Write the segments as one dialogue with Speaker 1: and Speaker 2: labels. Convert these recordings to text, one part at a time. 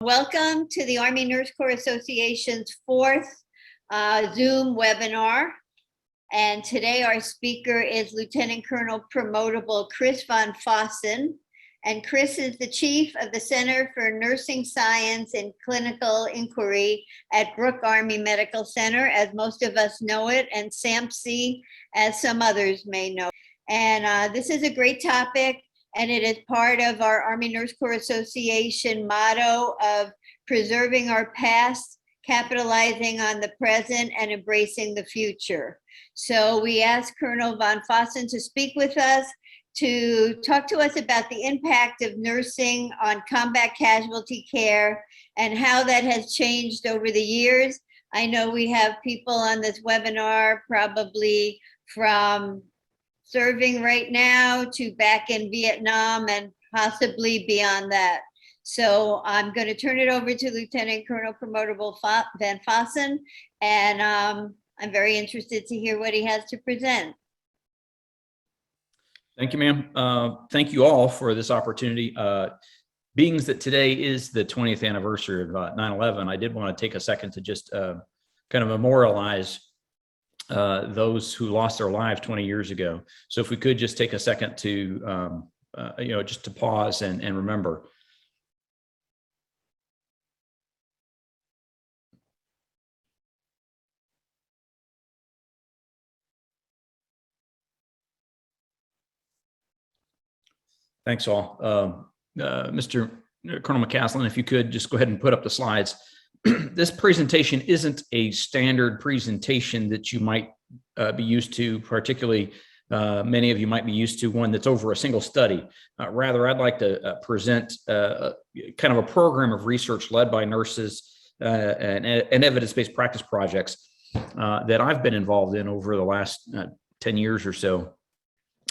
Speaker 1: Welcome to the Army Nurse Corps Association's fourth Zoom webinar. And today our speaker is Lieutenant Colonel Promotable Chris VanFosson. And Chris is the Chief of the Center for Nursing Science and Clinical Inquiry at Brooke Army Medical Center, as most of us know it, and SAMC, as some others may know. And this is a great topic. And it is part of our Army Nurse Corps Association motto of preserving our past, capitalizing on the present, and embracing the future. So we asked Colonel VanFosson to speak with us, to talk to us about the impact of nursing on combat casualty care and how that has changed over the years. I know we have people on this webinar probably from serving right now to back in Vietnam and possibly beyond that. So I'm going to turn it over to Lieutenant Colonel Promotable VanFosson, and I'm very interested to hear what he has to present.
Speaker 2: Thank you, ma'am. Thank you all for this opportunity. Being that today is the 20th anniversary of 9/11, I did want to take a second to just kind of memorialize those who lost their lives 20 years ago. So if we could just take a second to, just to pause and remember. Thanks all. Mr. Colonel McCaslin, if you could just go ahead and put up the slides. This presentation isn't a standard presentation that you might be used to, particularly many of you might be used to one that's over a single study. Rather, I'd like to present kind of a program of research led by nurses and evidence-based practice projects that I've been involved in over the last 10 years or so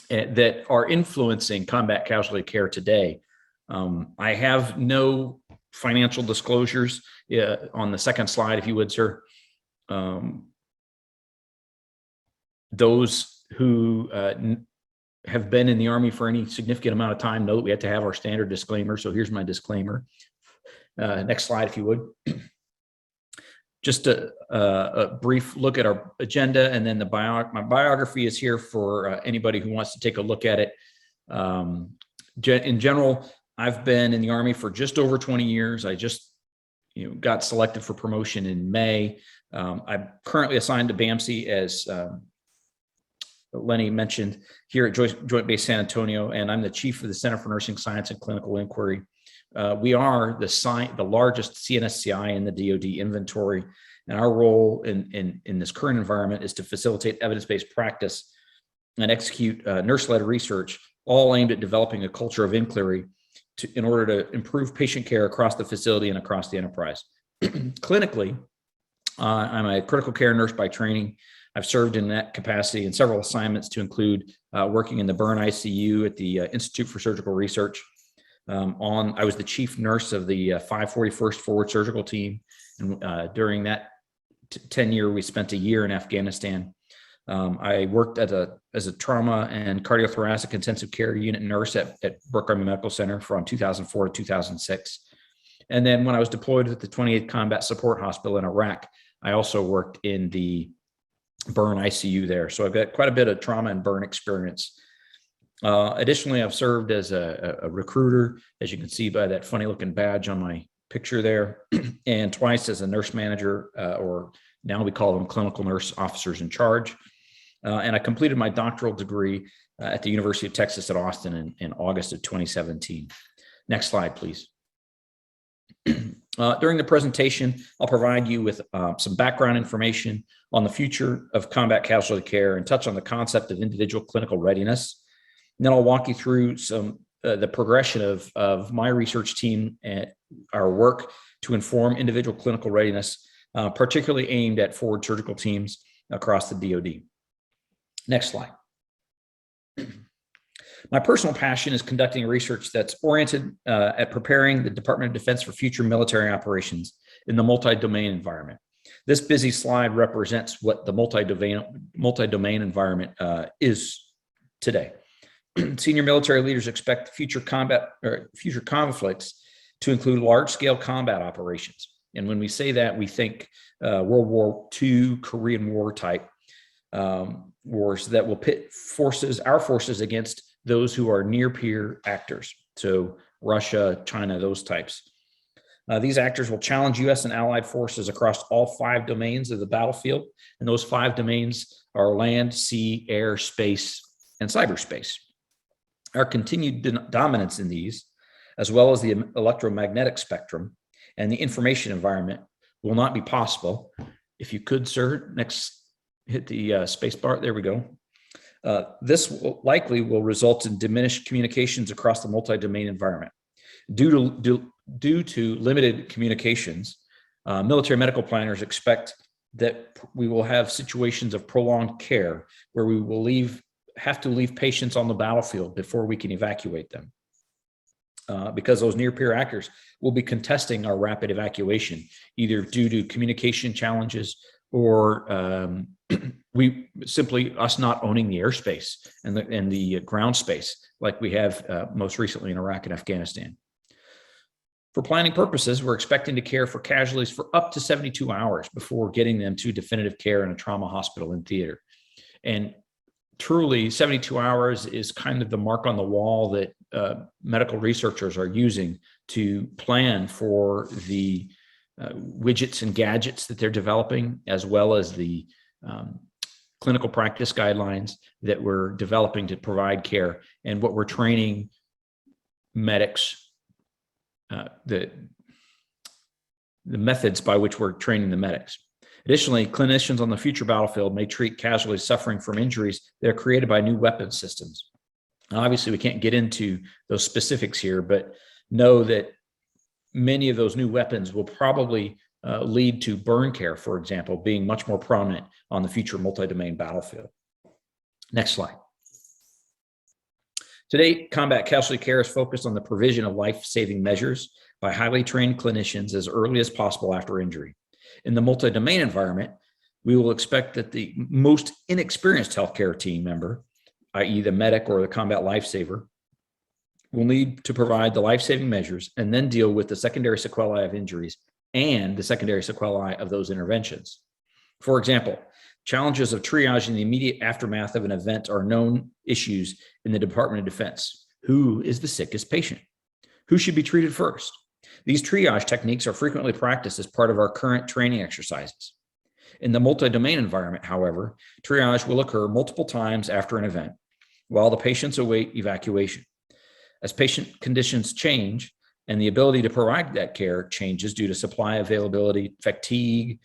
Speaker 2: that are influencing combat casualty care today. I have no financial disclosures on the second slide, if you would, sir. Those who have been in the Army for any significant amount of time know that we have to have our standard disclaimer. So here's my disclaimer. Next slide, if you would. Just a brief look at our agenda, and then my biography is here for anybody who wants to take a look at it. In general, I've been in the Army for just over 20 years. I just got selected for promotion in May. I'm currently assigned to BAMC, as Lenny mentioned, here at Joint Base San Antonio, and I'm the Chief of the Center for Nursing Science and Clinical Inquiry. We are the largest CNSCI in the DoD inventory, and our role in this current environment is to facilitate evidence-based practice and execute nurse-led research, all aimed at developing a culture of inquiry in order to improve patient care across the facility and across the enterprise. Clinically, I'm a critical care nurse by training. I've served in that capacity in several assignments, to include working in the burn ICU at the Institute for Surgical Research. I was the chief nurse of the 541st Forward Surgical Team, and during that tenure, we spent a year in Afghanistan. I worked as a trauma and cardiothoracic intensive care unit nurse at Brooke Army Medical Center from 2004 to 2006. And then when I was deployed with the 28th Combat Support Hospital in Iraq, I also worked in the burn ICU there. So I've got quite a bit of trauma and burn experience. Additionally, I've served as a recruiter, as you can see by that funny looking badge on my picture there, and twice as a nurse manager, or now we call them clinical nurse officers in charge. And I completed my doctoral degree at the University of Texas at Austin in August of 2017. Next slide, please. During the presentation, I'll provide you with some background information on the future of combat casualty care and touch on the concept of individual clinical readiness. And then I'll walk you through the progression of my research team and our work to inform individual clinical readiness, particularly aimed at forward surgical teams across the DoD. Next slide. My personal passion is conducting research that's oriented at preparing the Department of Defense for future military operations in the multi-domain environment. This busy slide represents what the multi-domain environment is today. Senior military leaders expect future conflicts to include large-scale combat operations. And when we say that, we think World War II, Korean War type wars that will pit our forces against those who are near-peer actors. So Russia, China, those types. These actors will challenge U.S. and allied forces across all 5 domains of the battlefield. And those 5 domains are land, sea, air, space, and cyberspace. Our continued dominance in these, as well as the electromagnetic spectrum and the information environment, will not be possible. If you could, sir, next, hit the space bar. There we go. This likely will result in diminished communications across the multi-domain environment. Due to limited communications, military medical planners expect that we will have situations of prolonged care where we will have to leave patients on the battlefield before we can evacuate them. Because those near-peer actors will be contesting our rapid evacuation, either due to communication challenges or us not owning the airspace and the ground space like we have most recently in Iraq and Afghanistan. For planning purposes, we're expecting to care for casualties for up to 72 hours before getting them to definitive care in a trauma hospital and theater. And truly, 72 hours is kind of the mark on the wall that medical researchers are using to plan for the widgets and gadgets that they're developing, as well as the clinical practice guidelines that we're developing to provide care, and what we're training medics, the methods by which we're training the medics. Additionally, clinicians on the future battlefield may treat casualties suffering from injuries that are created by new weapon systems. Now, obviously, we can't get into those specifics here, but know that many of those new weapons will probably lead to burn care, for example, being much more prominent on the future multi-domain battlefield. Next slide. Today, combat casualty care is focused on the provision of life-saving measures by highly trained clinicians as early as possible after injury. In the multi-domain environment, we will expect that the most inexperienced healthcare team member, i.e. the medic or the combat lifesaver, will need to provide the life-saving measures and then deal with the secondary sequelae of injuries and the secondary sequelae of those interventions. For example, challenges of triage in the immediate aftermath of an event are known issues in the Department of Defense. Who is the sickest patient? Who should be treated first? These triage techniques are frequently practiced as part of our current training exercises. In the multi-domain environment, however, triage will occur multiple times after an event while the patients await evacuation. As patient conditions change and the ability to provide that care changes due to supply availability, fatigue,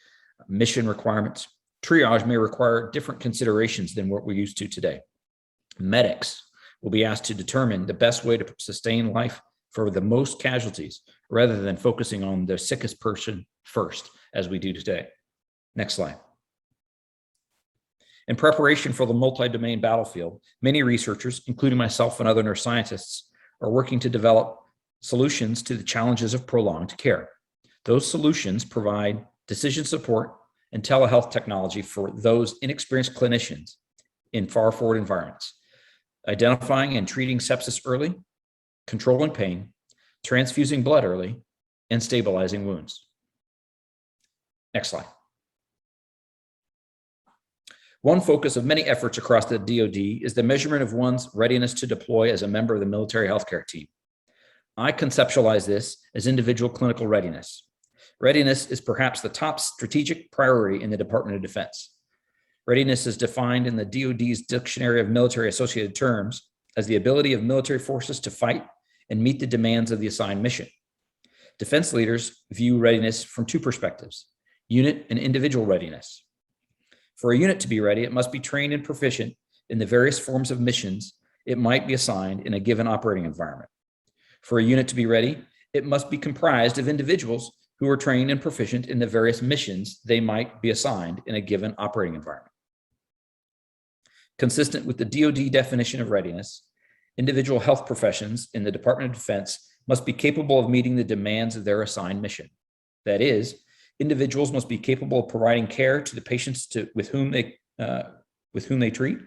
Speaker 2: mission requirements, triage may require different considerations than what we're used to today. Medics will be asked to determine the best way to sustain life for the most casualties, rather than focusing on the sickest person first, as we do today. Next slide. In preparation for the multi-domain battlefield, many researchers, including myself and other neuroscientists, are working to develop solutions to the challenges of prolonged care. Those solutions provide decision support and telehealth technology for those inexperienced clinicians in far-forward environments, identifying and treating sepsis early, controlling pain, transfusing blood early, and stabilizing wounds. Next slide. One focus of many efforts across the DoD is the measurement of one's readiness to deploy as a member of the military healthcare team. I conceptualize this as individual clinical readiness. Readiness is perhaps the top strategic priority in the Department of Defense. Readiness is defined in the DoD's Dictionary of Military Associated Terms as the ability of military forces to fight and meet the demands of the assigned mission. Defense leaders view readiness from 2 perspectives: unit and individual readiness. For a unit to be ready, it must be trained and proficient in the various forms of missions it might be assigned in a given operating environment. For a unit to be ready, it must be comprised of individuals who are trained and proficient in the various missions they might be assigned in a given operating environment. Consistent with the DoD definition of readiness, individual health professions in the Department of Defense must be capable of meeting the demands of their assigned mission. That is, individuals must be capable of providing care to the patients with whom they treat,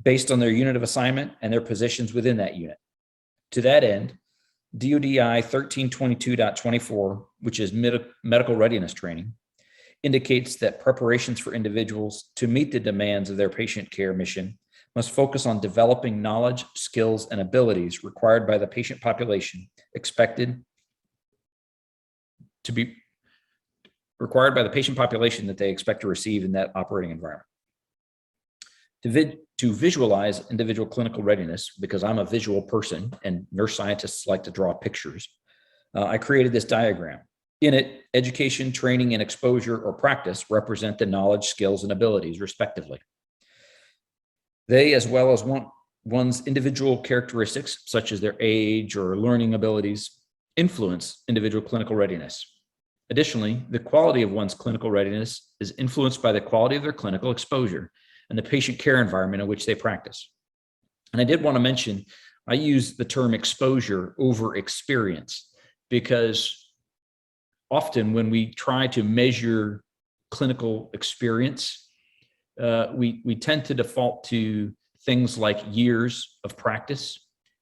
Speaker 2: based on their unit of assignment and their positions within that unit. To that end, DODI 1322.24, which is medical readiness training, indicates that preparations for individuals to meet the demands of their patient care mission must focus on developing knowledge, skills, and abilities required by the patient population that they expect to receive in that operating environment. To visualize individual clinical readiness, because I'm a visual person and nurse scientists like to draw pictures, I created this diagram. In it, education, training, and exposure or practice represent the knowledge, skills, and abilities, respectively. They, as well as one's individual characteristics, such as their age or learning abilities, influence individual clinical readiness. Additionally, the quality of one's clinical readiness is influenced by the quality of their clinical exposure and the patient care environment in which they practice. And I did want to mention, I use the term exposure over experience because often when we try to measure clinical experience, we tend to default to things like years of practice.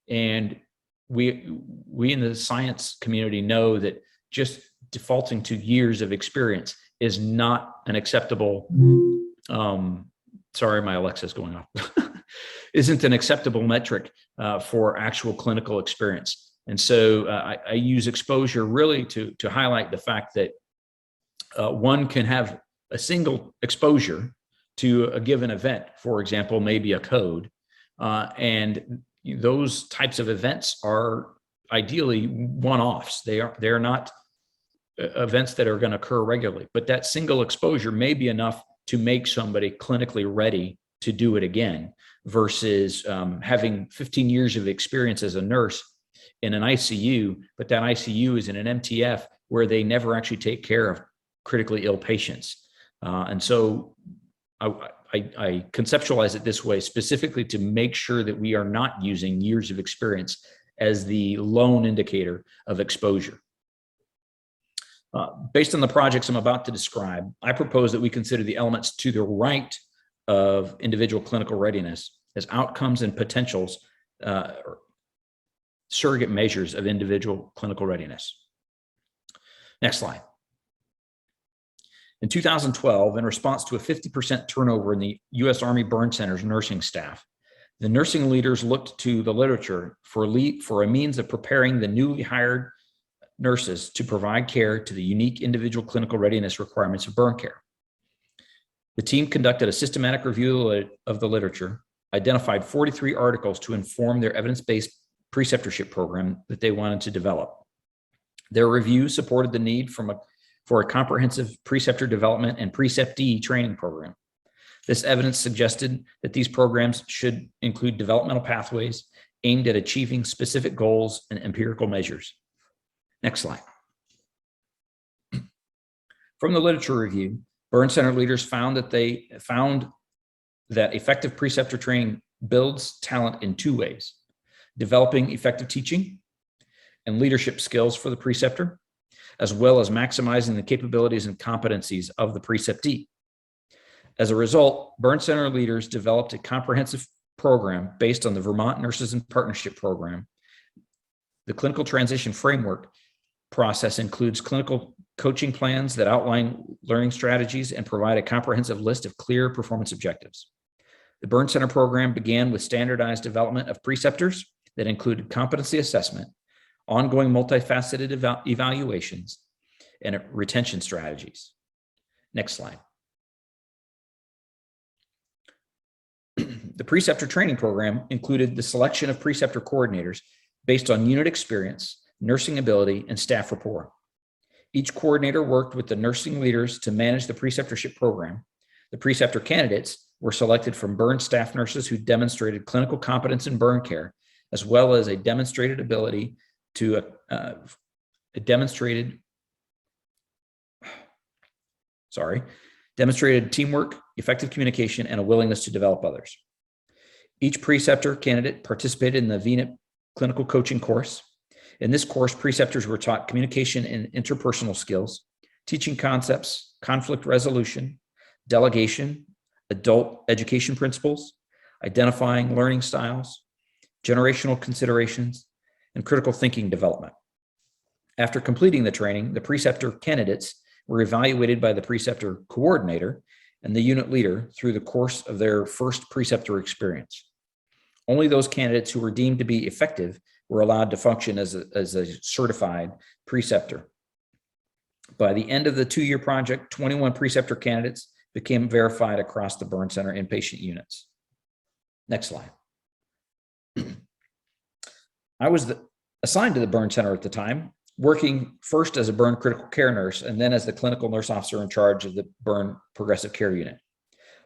Speaker 2: And we in the science community know that just defaulting to years of experience is not an acceptable, sorry, my Alexa's going off, isn't an acceptable metric for actual clinical experience. And so I use exposure really to highlight the fact that one can have a single exposure to a given event, for example, maybe a code, and those types of events are ideally one-offs. They're not events that are going to occur regularly, but that single exposure may be enough to make somebody clinically ready to do it again versus having 15 years of experience as a nurse in an ICU, but that ICU is in an MTF where they never actually take care of critically ill patients. And so I conceptualize it this way specifically to make sure that we are not using years of experience as the lone indicator of exposure. Based on the projects I'm about to describe, I propose that we consider the elements to the right of individual clinical readiness as outcomes and potentials, surrogate measures of individual clinical readiness. Next slide. In 2012, in response to a 50% turnover in the U.S. Army Burn Center's nursing staff, the nursing leaders looked to the literature for a means of preparing the newly hired nurses to provide care to the unique individual clinical readiness requirements of burn care. The team conducted a systematic review of the literature, identified 43 articles to inform their evidence-based preceptorship program that they wanted to develop. Their review supported the need for a comprehensive preceptor development and preceptee training program. This evidence suggested that these programs should include developmental pathways aimed at achieving specific goals and empirical measures. Next slide. From the literature review, burn center leaders found that effective preceptor training builds talent in two ways: developing effective teaching and leadership skills for the preceptor, as well as maximizing the capabilities and competencies of the preceptee. As a result, burn center leaders developed a comprehensive program based on the Vermont Nurses in Partnership program. The clinical transition framework process includes clinical coaching plans that outline learning strategies and provide a comprehensive list of clear performance objectives. The burn center program began with standardized development of preceptors that included competency assessment, ongoing multifaceted evaluations, and retention strategies. Next slide. The preceptor training program included the selection of preceptor coordinators based on unit experience, nursing ability, and staff rapport. Each coordinator worked with the nursing leaders to manage the preceptorship program. The preceptor candidates were selected from burn staff nurses who demonstrated clinical competence in burn care, as well as a demonstrated ability to demonstrated teamwork, effective communication, and a willingness to develop others. Each preceptor candidate participated in the VNIP clinical coaching course. In this course, preceptors were taught communication and interpersonal skills, teaching concepts, conflict resolution, delegation, adult education principles, identifying learning styles, generational considerations, and critical thinking development. After completing the training, the preceptor candidates were evaluated by the preceptor coordinator and the unit leader through the course of their first preceptor experience. Only those candidates who were deemed to be effective were allowed to function as a certified preceptor. By the end of the 2-year project, 21 preceptor candidates became verified across the burn center inpatient units. Next slide. I was assigned to the burn center at the time, working first as a burn critical care nurse and then as the clinical nurse officer in charge of the burn progressive care unit.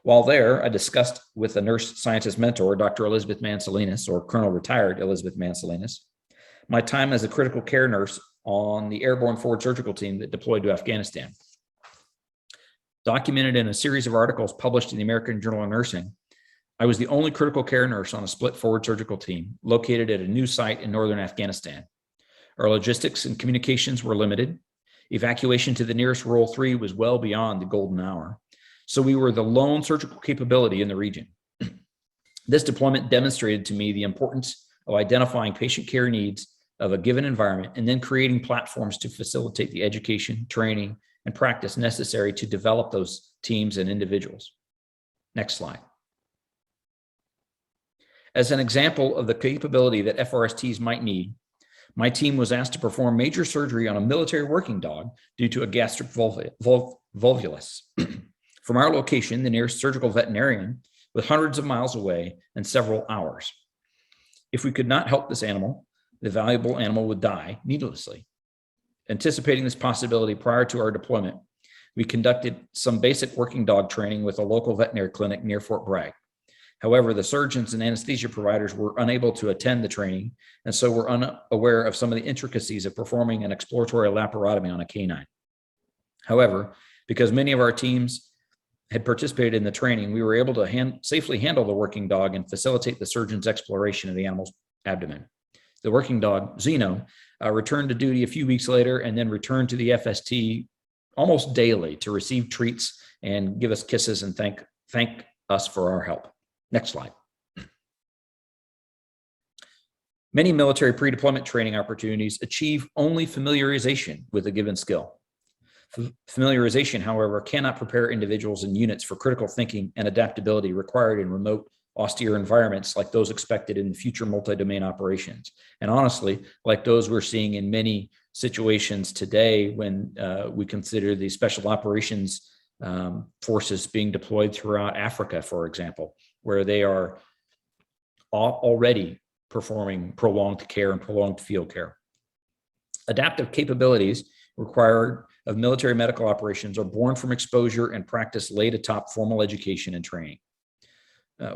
Speaker 2: While there, I discussed with a nurse scientist mentor, Dr. Elizabeth Mansalinas, or Colonel Retired Elizabeth Mansalinas, my time as a critical care nurse on the airborne forward surgical team that deployed to Afghanistan. Documented in a series of articles published in the American Journal of Nursing, I was the only critical care nurse on a split forward surgical team located at a new site in northern Afghanistan. Our logistics and communications were limited. Evacuation to the nearest Rural 3 was well beyond the golden hour. So we were the lone surgical capability in the region. This deployment demonstrated to me the importance of identifying patient care needs of a given environment and then creating platforms to facilitate the education, training, and practice necessary to develop those teams and individuals. Next slide. As an example of the capability that FRSTs might need, my team was asked to perform major surgery on a military working dog due to a gastric volvulus. From our location, the nearest surgical veterinarian was hundreds of miles away and several hours. If we could not help this animal, the valuable animal would die needlessly. Anticipating this possibility prior to our deployment, we conducted some basic working dog training with a local veterinary clinic near Fort Bragg. However, the surgeons and anesthesia providers were unable to attend the training, and so were unaware of some of the intricacies of performing an exploratory laparotomy on a canine. However, because many of our teams had participated in the training, we were able to safely handle the working dog and facilitate the surgeon's exploration of the animal's abdomen. The working dog, Zeno, returned to duty a few weeks later and then returned to the FST almost daily to receive treats and give us kisses and thank us for our help. Next slide. Many military pre-deployment training opportunities achieve only familiarization with a given skill. Familiarization, however, cannot prepare individuals and units for critical thinking and adaptability required in remote, austere environments like those expected in future multi-domain operations. And honestly, like those we're seeing in many situations today when we consider the special operations forces being deployed throughout Africa, for example, where they are already performing prolonged care and prolonged field care. Adaptive capabilities required of military medical operations are born from exposure and practice laid atop formal education and training.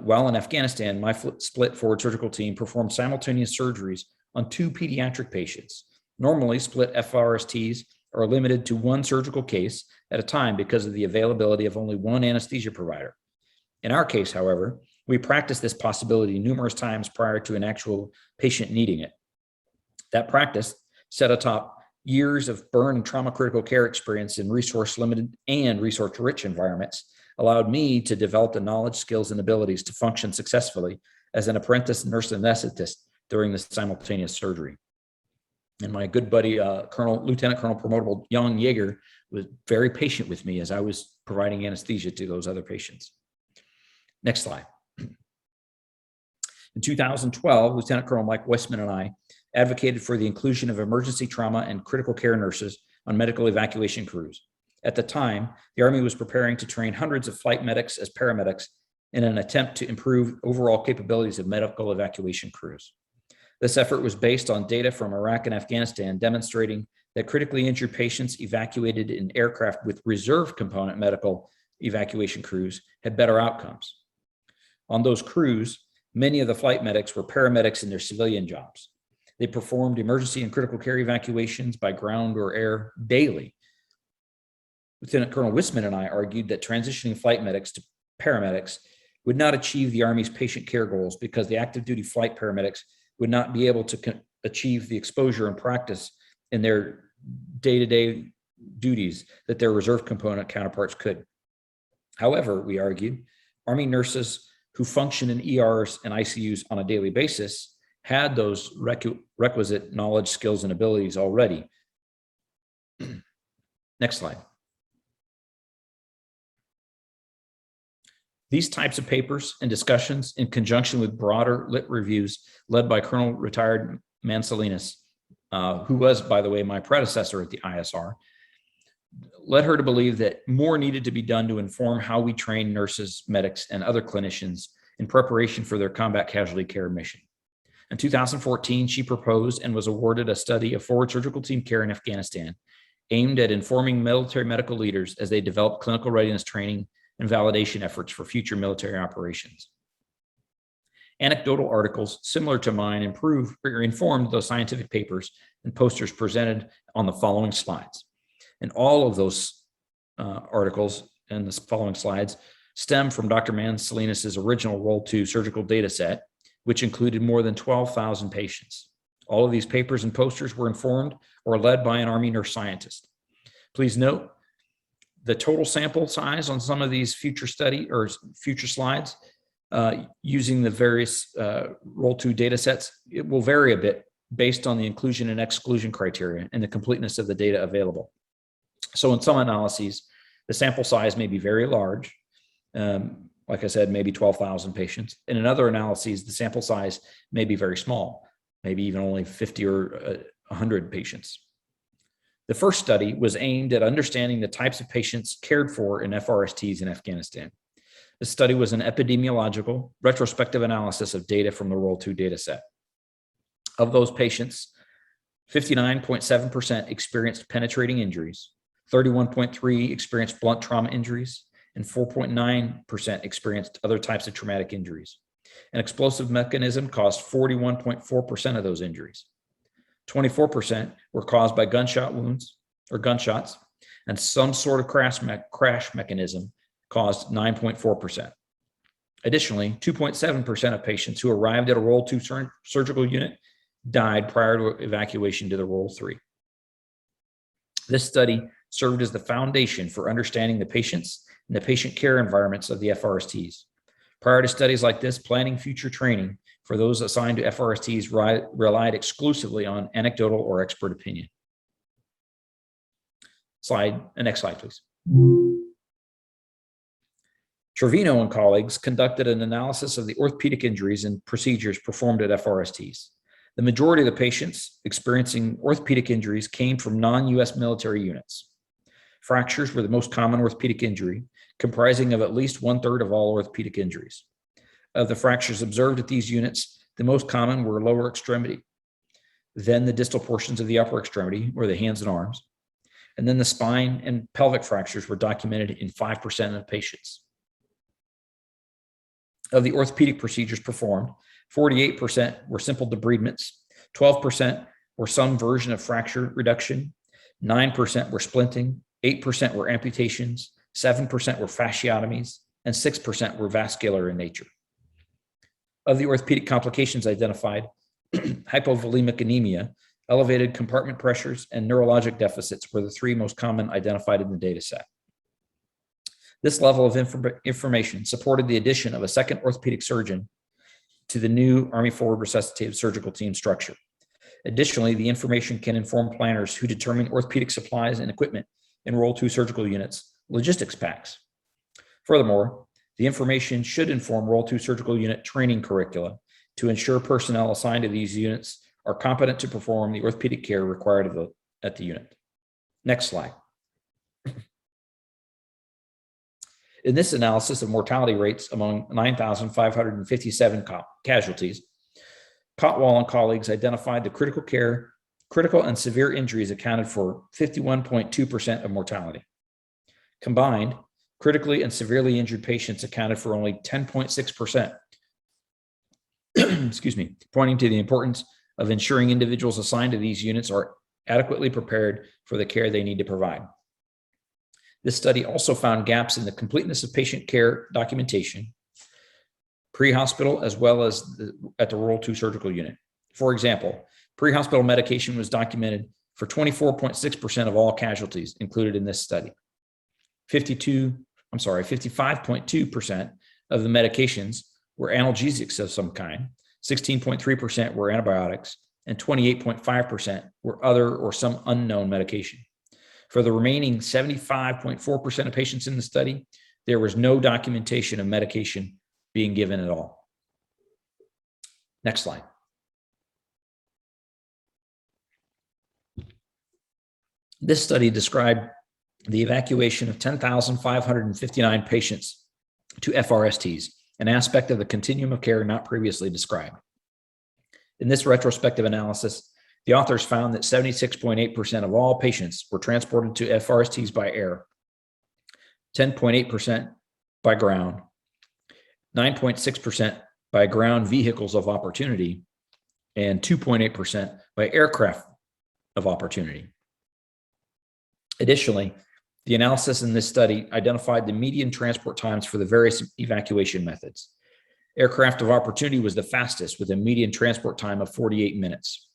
Speaker 2: While in Afghanistan, my split forward surgical team performed simultaneous surgeries on 2 pediatric patients. Normally, split FRSTs are limited to 1 surgical case at a time because of the availability of only 1 anesthesia provider. In our case, however, we practiced this possibility numerous times prior to an actual patient needing it. That practice, set atop years of burn and trauma critical care experience in resource-limited and resource-rich environments, allowed me to develop the knowledge, skills, and abilities to function successfully as an apprentice nurse anesthetist during this simultaneous surgery. And my good buddy, Lieutenant Colonel Promotable Young Yeager, was very patient with me as I was providing anesthesia to those other patients. Next slide. In 2012, Lieutenant Colonel Mike Westman and I advocated for the inclusion of emergency trauma and critical care nurses on medical evacuation crews. At the time, the Army was preparing to train hundreds of flight medics as paramedics in an attempt to improve overall capabilities of medical evacuation crews. This effort was based on data from Iraq and Afghanistan demonstrating that critically injured patients evacuated in aircraft with reserve component medical evacuation crews had better outcomes. On those crews, many of the flight medics were paramedics in their civilian jobs. They performed emergency and critical care evacuations by ground or air daily. Lieutenant Colonel Wissman and I argued that transitioning flight medics to paramedics would not achieve the Army's patient care goals because the active duty flight paramedics would not be able to achieve the exposure and practice in their day-to-day duties that their reserve component counterparts could. However, we argued, Army nurses who function in ERs and ICUs on a daily basis had those requisite knowledge, skills, and abilities already. Next slide. These types of papers and discussions, in conjunction with broader lit reviews led by Colonel Retired Mansalinas, who was, by the way, my predecessor at the ISR, led her to believe that more needed to be done to inform how we train nurses, medics, and other clinicians in preparation for their combat casualty care mission. In 2014, she proposed and was awarded a study of forward surgical team care in Afghanistan, aimed at informing military medical leaders as they develop clinical readiness training and validation efforts for future military operations. Anecdotal articles similar to mine informed those scientific papers and posters presented on the following slides. And all of those articles and the following slides stem from Dr. Mansalinas' original World II surgical data set, which included more than 12,000 patients. All of these papers and posters were informed or led by an Army nurse scientist. Please note, the total sample size on some of these future slides using the various World II data sets, it will vary a bit based on the inclusion and exclusion criteria and the completeness of the data available. So in some analyses, the sample size may be very large, like I said, maybe 12,000 patients. And in other analyses, the sample size may be very small, maybe even only 50 or 100 patients. The first study was aimed at understanding the types of patients cared for in FRSTs in Afghanistan. The study was an epidemiological retrospective analysis of data from the World II data set. Of those patients, 59.7% experienced penetrating injuries, 31.3% experienced blunt trauma injuries, and 4.9% experienced other types of traumatic injuries. An explosive mechanism caused 41.4% of those injuries. 24% were caused by gunshot wounds or gunshots, and some sort of crash mechanism caused 9.4%. Additionally, 2.7% of patients who arrived at a World II surgical unit died prior to evacuation to the World III. This study served as the foundation for understanding the patients and the patient care environments of the FRSTs. Prior to studies like this, planning future training for those assigned to FRSTs relied exclusively on anecdotal or expert opinion. Next slide, please. Trevino and colleagues conducted an analysis of the orthopedic injuries and procedures performed at FRSTs. The majority of the patients experiencing orthopedic injuries came from non-US military units. Fractures were the most common orthopedic injury, comprising of at least 1/3 of all orthopedic injuries. Of the fractures observed at these units, the most common were lower extremity, then the distal portions of the upper extremity, or the hands and arms, and then the spine and pelvic fractures were documented in 5% of patients. Of the orthopedic procedures performed, 48% were simple debridements, 12% were some version of fracture reduction, 9% were splinting, 8% were amputations, 7% were fasciotomies, and 6% were vascular in nature. Of the orthopedic complications identified, hypovolemic anemia, elevated compartment pressures, and neurologic deficits were the three most common identified in the data set. This level of information supported the addition of a second orthopedic surgeon to the new Army Forward Resuscitative Surgical Team structure. Additionally, the information can inform planners who determine orthopedic supplies and equipment in World II surgical units, logistics packs. Furthermore, the information should inform World II surgical unit training curricula to ensure personnel assigned to these units are competent to perform the orthopedic care required at the unit. Next slide. In this analysis of mortality rates among 9,557 casualties, Cotwall and colleagues identified the critical and severe injuries accounted for 51.2% of mortality. Combined, critically and severely injured patients accounted for only 10.6%, excuse me, pointing to the importance of ensuring individuals assigned to these units are adequately prepared for the care they need to provide. This study also found gaps in the completeness of patient care documentation, pre-hospital as well as at the World II surgical unit. For example, pre-hospital medication was documented for 24.6% of all casualties included in this study. 55.2% of the medications were analgesics of some kind, 16.3% were antibiotics, and 28.5% were other or some unknown medication. For the remaining 75.4% of patients in the study, there was no documentation of medication being given at all. Next slide. This study described the evacuation of 10,559 patients to FRSTs, an aspect of the continuum of care not previously described. In this retrospective analysis, the authors found that 76.8% of all patients were transported to FRSTs by air, 10.8% by ground, 9.6% by ground vehicles of opportunity, and 2.8% by aircraft of opportunity. Additionally, the analysis in this study identified the median transport times for the various evacuation methods. Aircraft of opportunity was the fastest, with a median transport time of 48 minutes.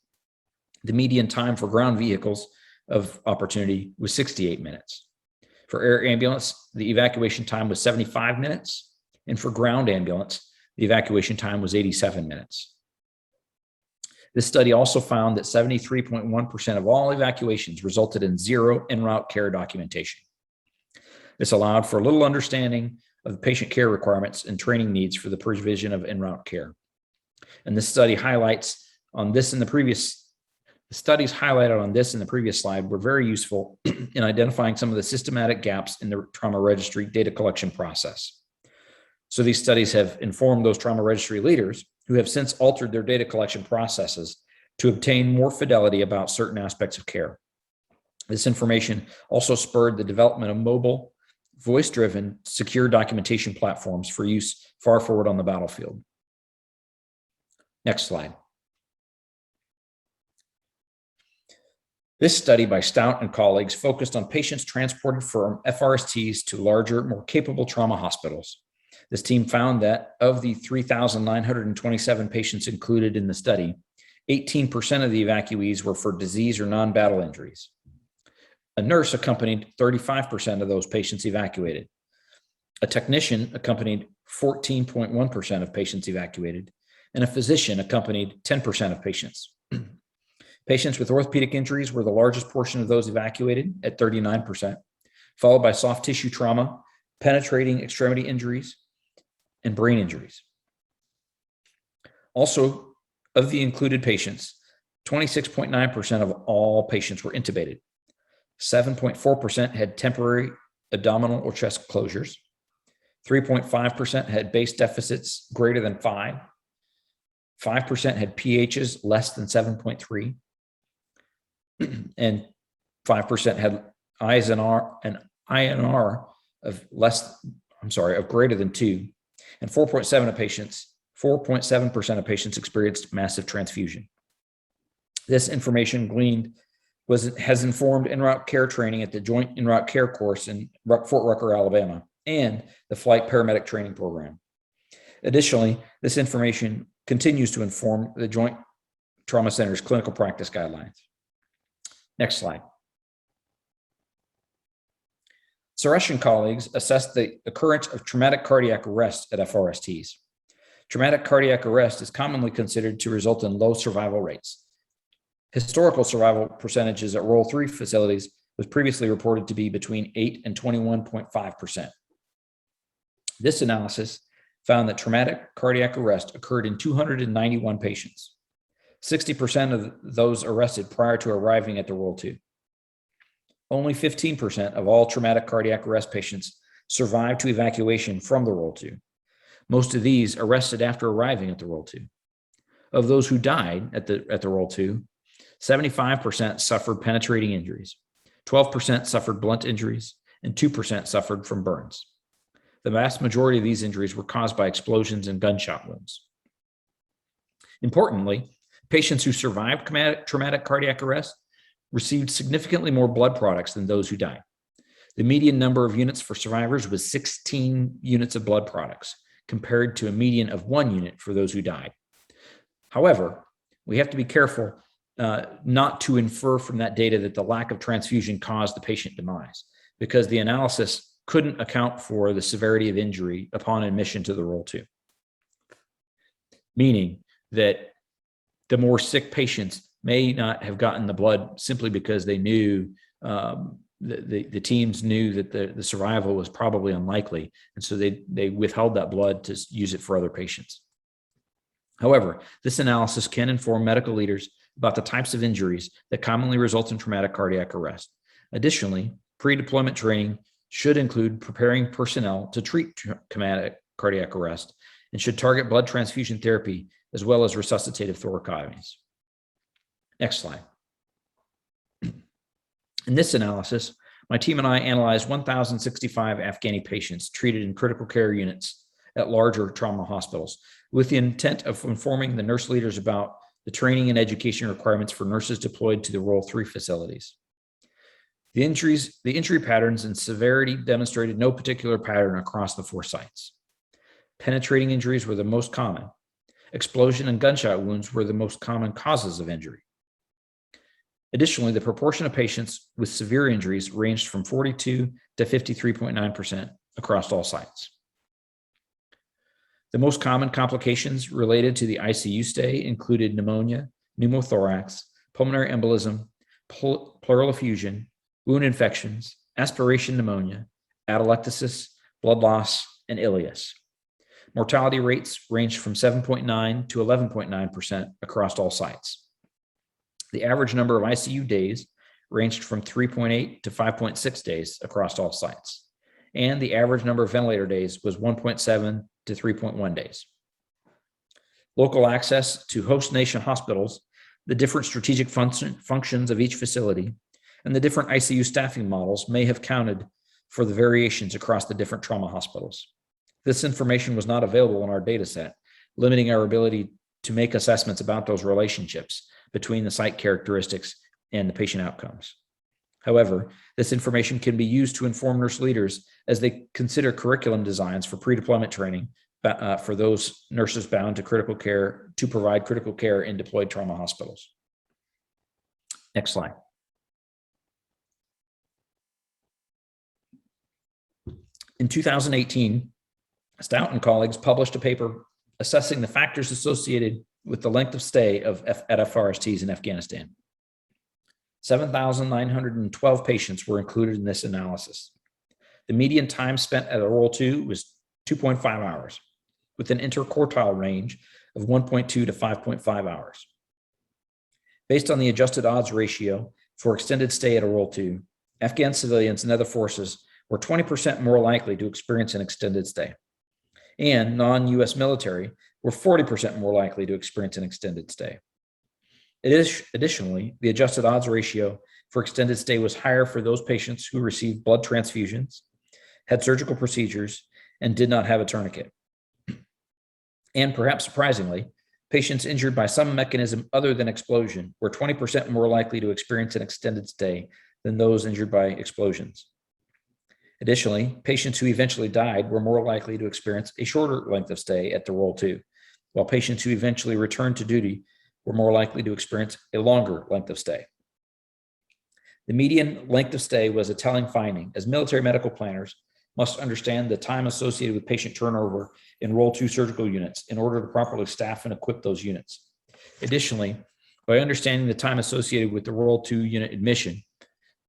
Speaker 2: The median time for ground vehicles of opportunity was 68 minutes. For air ambulance, the evacuation time was 75 minutes, and for ground ambulance, the evacuation time was 87 minutes. This study also found that 73.1% of all evacuations resulted in zero en route care documentation. This allowed for little understanding of the patient care requirements and training needs for the provision of en route care. And this study highlights on this in the previous The studies highlighted on this in the previous slide were very useful in identifying some of the systematic gaps in the trauma registry data collection process. So these studies have informed those trauma registry leaders who have since altered their data collection processes to obtain more fidelity about certain aspects of care. This information also spurred the development of mobile, voice-driven, secure documentation platforms for use far forward on the battlefield. Next slide. This study by Stout and colleagues focused on patients transported from FRSTs to larger, more capable trauma hospitals. This team found that of the 3,927 patients included in the study, 18% of the evacuees were for disease or non-battle injuries. A nurse accompanied 35% of those patients evacuated. A technician accompanied 14.1% of patients evacuated, and a physician accompanied 10% of patients. Patients with orthopedic injuries were the largest portion of those evacuated at 39%, followed by soft tissue trauma, penetrating extremity injuries, and brain injuries. Also, of the included patients, 26.9% of all patients were intubated. 7.4% had temporary abdominal or chest closures. 3.5% had base deficits greater than 5. 5% had pHs less than 7.3. And 5% had INR of greater than 2. And 4.7% of patients experienced massive transfusion. This information gleaned has informed en route care training at the Joint En route Care course in Fort Rucker, Alabama, and the Flight Paramedic Training Program. Additionally, this information continues to inform the Joint Trauma Center's clinical practice guidelines. Next slide. Suresh and colleagues assessed the occurrence of traumatic cardiac arrest at FRSTs. Traumatic cardiac arrest is commonly considered to result in low survival rates. Historical survival percentages at Roll 3 facilities was previously reported to be between 8 and 21.5%. This analysis found that traumatic cardiac arrest occurred in 291 patients. 60% of those arrested prior to arriving at the Roll 2. Only 15% of all traumatic cardiac arrest patients survived to evacuation from the Roll 2. Most of these arrested after arriving at the Roll 2. Of those who died at the Roll 2, 75% suffered penetrating injuries, 12% suffered blunt injuries, and 2% suffered from burns. The vast majority of these injuries were caused by explosions and gunshot wounds. Importantly, patients who survived traumatic cardiac arrest received significantly more blood products than those who died. The median number of units for survivors was 16 units of blood products, compared to a median of 1 unit for those who died. However, we have to be careful not to infer from that data that the lack of transfusion caused the patient demise, because the analysis couldn't account for the severity of injury upon admission to the Roll 2. Meaning that the more sick patients may not have gotten the blood simply because they knew the teams knew that the survival was probably unlikely, and so they withheld that blood to use it for other patients. However, this analysis can inform medical leaders about the types of injuries that commonly result in traumatic cardiac arrest. Additionally, pre-deployment training should include preparing personnel to treat traumatic cardiac arrest and should target blood transfusion therapy as well as resuscitative thoracotomies. Next slide. In this analysis, my team and I analyzed 1,065 Afghani patients treated in critical care units at larger trauma hospitals with the intent of informing the nurse leaders about the training and education requirements for nurses deployed to the Role 3 facilities. The injury patterns and severity demonstrated no particular pattern across the 4 sites. Penetrating injuries were the most common. Explosion and gunshot wounds were the most common causes of injury. Additionally, the proportion of patients with severe injuries ranged from 42 to 53.9% across all sites. The most common complications related to the ICU stay included pneumonia, pneumothorax, pulmonary embolism, pleural effusion, wound infections, aspiration pneumonia, atelectasis, blood loss, and ileus. Mortality rates ranged from 7.9 to 11.9% across all sites. The average number of ICU days ranged from 3.8 to 5.6 days across all sites, and the average number of ventilator days was 1.7 to 3.1 days. Local access to host nation hospitals, the different strategic functions of each facility, and the different ICU staffing models may have counted for the variations across the different trauma hospitals. This information was not available in our data set, limiting our ability to make assessments about those relationships between the site characteristics and the patient outcomes. However, this information can be used to inform nurse leaders as they consider curriculum designs for pre-deployment training for those nurses bound to critical care to provide critical care in deployed trauma hospitals. Next slide. In 2018, Stout and colleagues published a paper assessing the factors associated with the length of stay at FRSTs in Afghanistan. 7,912 patients were included in this analysis. The median time spent at a Role 2 was 2.5 hours, with an interquartile range of 1.2 to 5.5 hours. Based on the adjusted odds ratio for extended stay at a Role 2, Afghan civilians and other forces were 20% more likely to experience an extended stay, and non-US military were 40% more likely to experience an extended stay. Additionally, the adjusted odds ratio for extended stay was higher for those patients who received blood transfusions, had surgical procedures, and did not have a tourniquet. And perhaps surprisingly, patients injured by some mechanism other than explosion were 20% more likely to experience an extended stay than those injured by explosions. Additionally, patients who eventually died were more likely to experience a shorter length of stay at the Role 2, while patients who eventually returned to duty were more likely to experience a longer length of stay. The median length of stay was a telling finding, as military medical planners must understand the time associated with patient turnover in Role 2 surgical units in order to properly staff and equip those units. Additionally, by understanding the time associated with the Role 2 unit admission,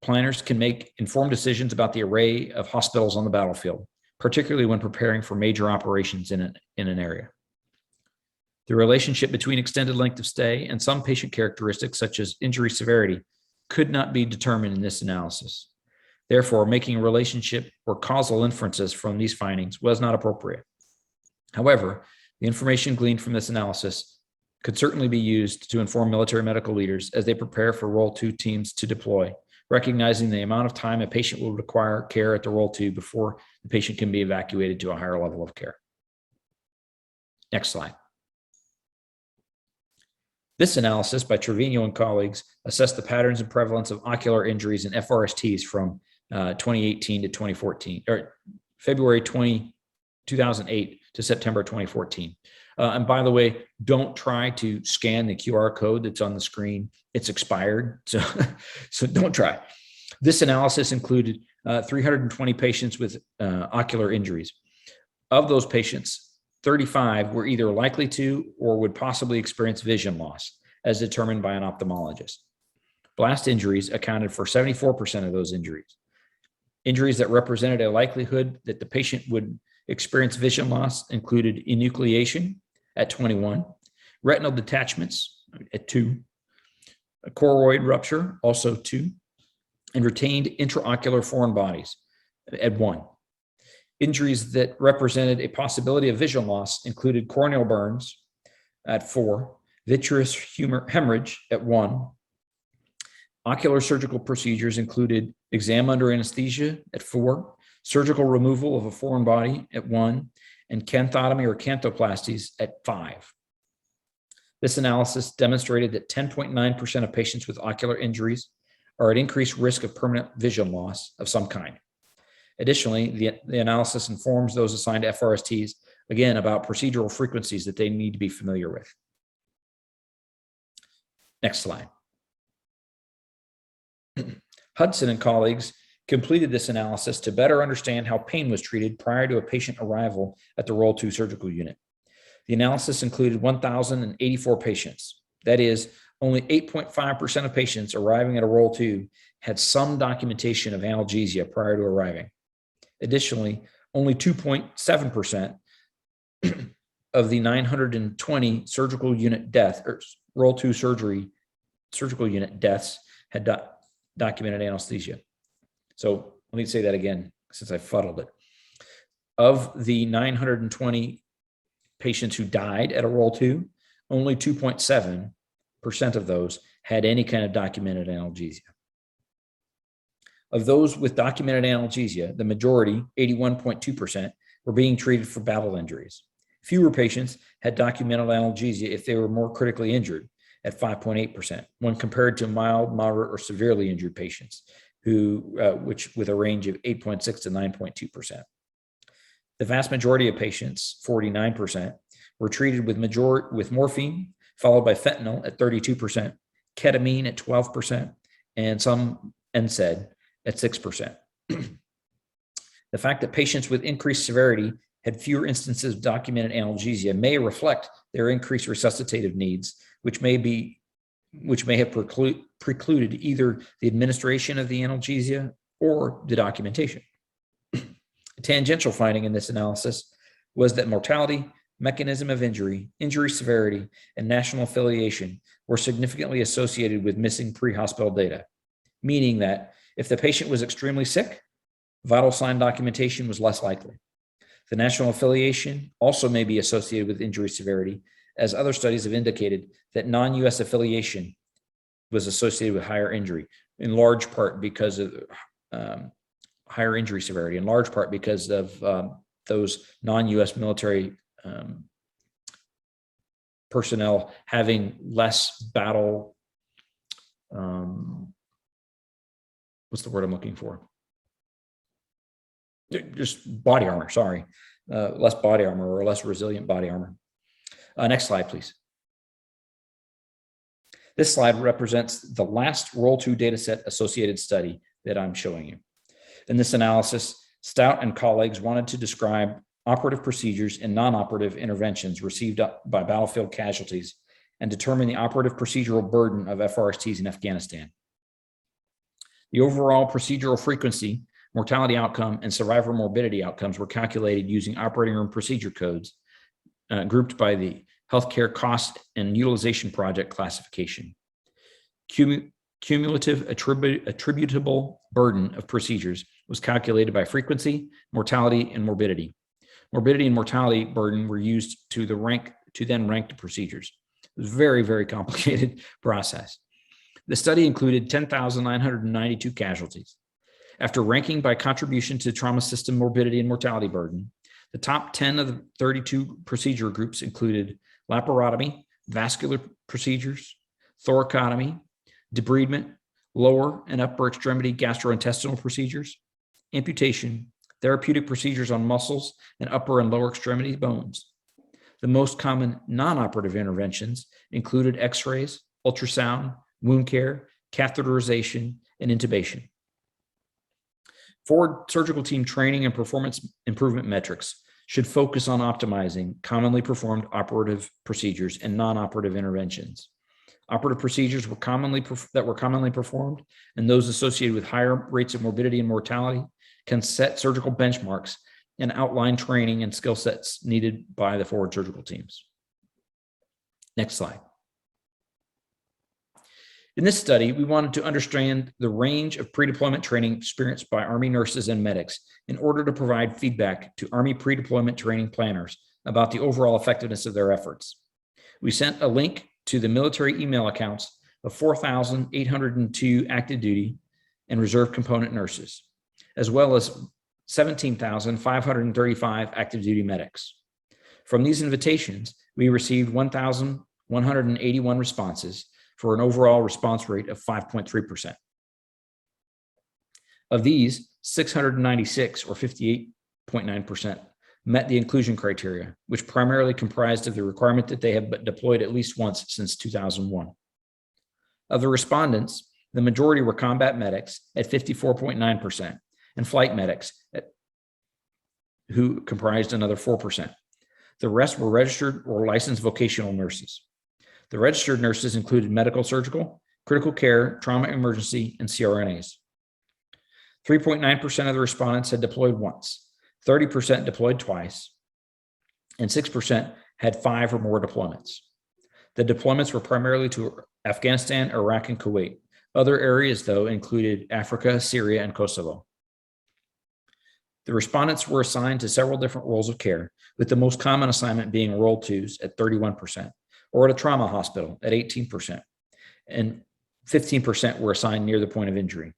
Speaker 2: planners can make informed decisions about the array of hospitals on the battlefield, particularly when preparing for major operations in an area. The relationship between extended length of stay and some patient characteristics, such as injury severity, could not be determined in this analysis. Therefore, making a relationship or causal inferences from these findings was not appropriate. However, the information gleaned from this analysis could certainly be used to inform military medical leaders as they prepare for Role 2 teams to deploy, recognizing the amount of time a patient will require care at the Role 2 before the patient can be evacuated to a higher level of care. Next slide. This analysis by Trevino and colleagues assessed the patterns and prevalence of ocular injuries in FRSTs from 2018 to 2014, or February 2008 to September 2014. And by the way, don't try to scan the QR code that's on the screen. It's expired, so don't try. This analysis included 320 patients with ocular injuries. Of those patients, 35 were either likely to or would possibly experience vision loss, as determined by an ophthalmologist. Blast injuries accounted for 74% of those injuries. Injuries that represented a likelihood that the patient would experience vision loss included enucleation at 21, retinal detachments at 2, a choroid rupture, also 2, and retained intraocular foreign bodies at 1. Injuries that represented a possibility of vision loss included corneal burns at 4, vitreous hemorrhage at 1. Ocular surgical procedures included exam under anesthesia at 4, surgical removal of a foreign body at 1, and canthotomy or canthoplasties at 5. This analysis demonstrated that 10.9% of patients with ocular injuries are at increased risk of permanent vision loss of some kind. Additionally, the analysis informs those assigned to FRSTs, again, about procedural frequencies that they need to be familiar with. Next slide. Hudson and colleagues completed this analysis to better understand how pain was treated prior to a patient arrival at the Roll 2 surgical unit. The analysis included 1,084 patients. That is, only 8.5% of patients arriving at a Roll 2 had some documentation of analgesia prior to arriving. Additionally, only 2.7% of the 920 surgical unit deaths, or Roll 2 surgical unit deaths, had documented anesthesia. So let me say that again, since I fuddled it. Of the 920 patients who died at a Roll 2, only 2.7% of those had any kind of documented analgesia. Of those with documented analgesia, the majority, 81.2%, were being treated for battle injuries. Fewer patients had documented analgesia if they were more critically injured, at 5.8%, when compared to mild, moderate, or severely injured patients, which with a range of 8.6 to 9.2%. The vast majority of patients, 49%, were treated with morphine, followed by fentanyl at 32%, ketamine at 12%, and some NSAID at 6%. The fact that patients with increased severity had fewer instances of documented analgesia may reflect their increased resuscitative needs, which may have precluded either the administration of the analgesia or the documentation. A tangential finding in this analysis was that mortality, mechanism of injury, injury severity, and national affiliation were significantly associated with missing pre-hospital data, meaning that if the patient was extremely sick, vital sign documentation was less likely. The national affiliation also may be associated with injury severity, as other studies have indicated that non-U.S. affiliation was associated with higher injury, in large part because of higher injury severity, in large part because of those non-U.S. military personnel having less battle, what's the word I'm looking for? Just body armor, sorry. Less body armor or less resilient body armor. Next slide, please. This slide represents the last Roll 2 dataset associated study that I'm showing you. In this analysis, Stout and colleagues wanted to describe operative procedures and non-operative interventions received by battlefield casualties and determine the operative procedural burden of FRSTs in Afghanistan. The overall procedural frequency, mortality outcome, and survivor morbidity outcomes were calculated using operating room procedure codes grouped by the Healthcare Cost and Utilization Project classification. Cumulative attributable burden of procedures was calculated by frequency, mortality, and morbidity. Morbidity and mortality burden were used to then rank the procedures. It was a very, very complicated process. The study included 10,992 casualties. After ranking by contribution to trauma system morbidity and mortality burden, the top 10 of the 32 procedure groups included laparotomy, vascular procedures, thoracotomy, debridement, lower and upper extremity gastrointestinal procedures, amputation, therapeutic procedures on muscles and upper and lower extremity bones. The most common non-operative interventions included x-rays, ultrasound, wound care, catheterization, and intubation. Forward surgical team training and performance improvement metrics should focus on optimizing commonly performed operative procedures and non-operative interventions. Operative procedures that were commonly performed and those associated with higher rates of morbidity and mortality can set surgical benchmarks and outline training and skill sets needed by the forward surgical teams. Next slide. In this study, we wanted to understand the range of pre-deployment training experienced by Army nurses and medics in order to provide feedback to Army pre-deployment training planners about the overall effectiveness of their efforts. We sent a link to the military email accounts of 4,802 active duty and reserve component nurses, as well as 17,535 active duty medics. From these invitations, we received 1,181 responses for an overall response rate of 5.3%. Of these, 696 or 58.9% met the inclusion criteria, which primarily comprised of the requirement that they have deployed at least once since 2001. Of the respondents, the majority were combat medics at 54.9% and flight medics who comprised another 4%. The rest were registered or licensed vocational nurses. The registered nurses included medical surgical, critical care, trauma emergency, and CRNAs. 3.9% of the respondents had deployed once, 30% deployed twice, and 6% had 5 or more deployments. The deployments were primarily to Afghanistan, Iraq, and Kuwait. Other areas, though, included Africa, Syria, and Kosovo. The respondents were assigned to several different roles of care, with the most common assignment being Role 2s at 31%, or at a trauma hospital at 18%, and 15% were assigned near the point of injury.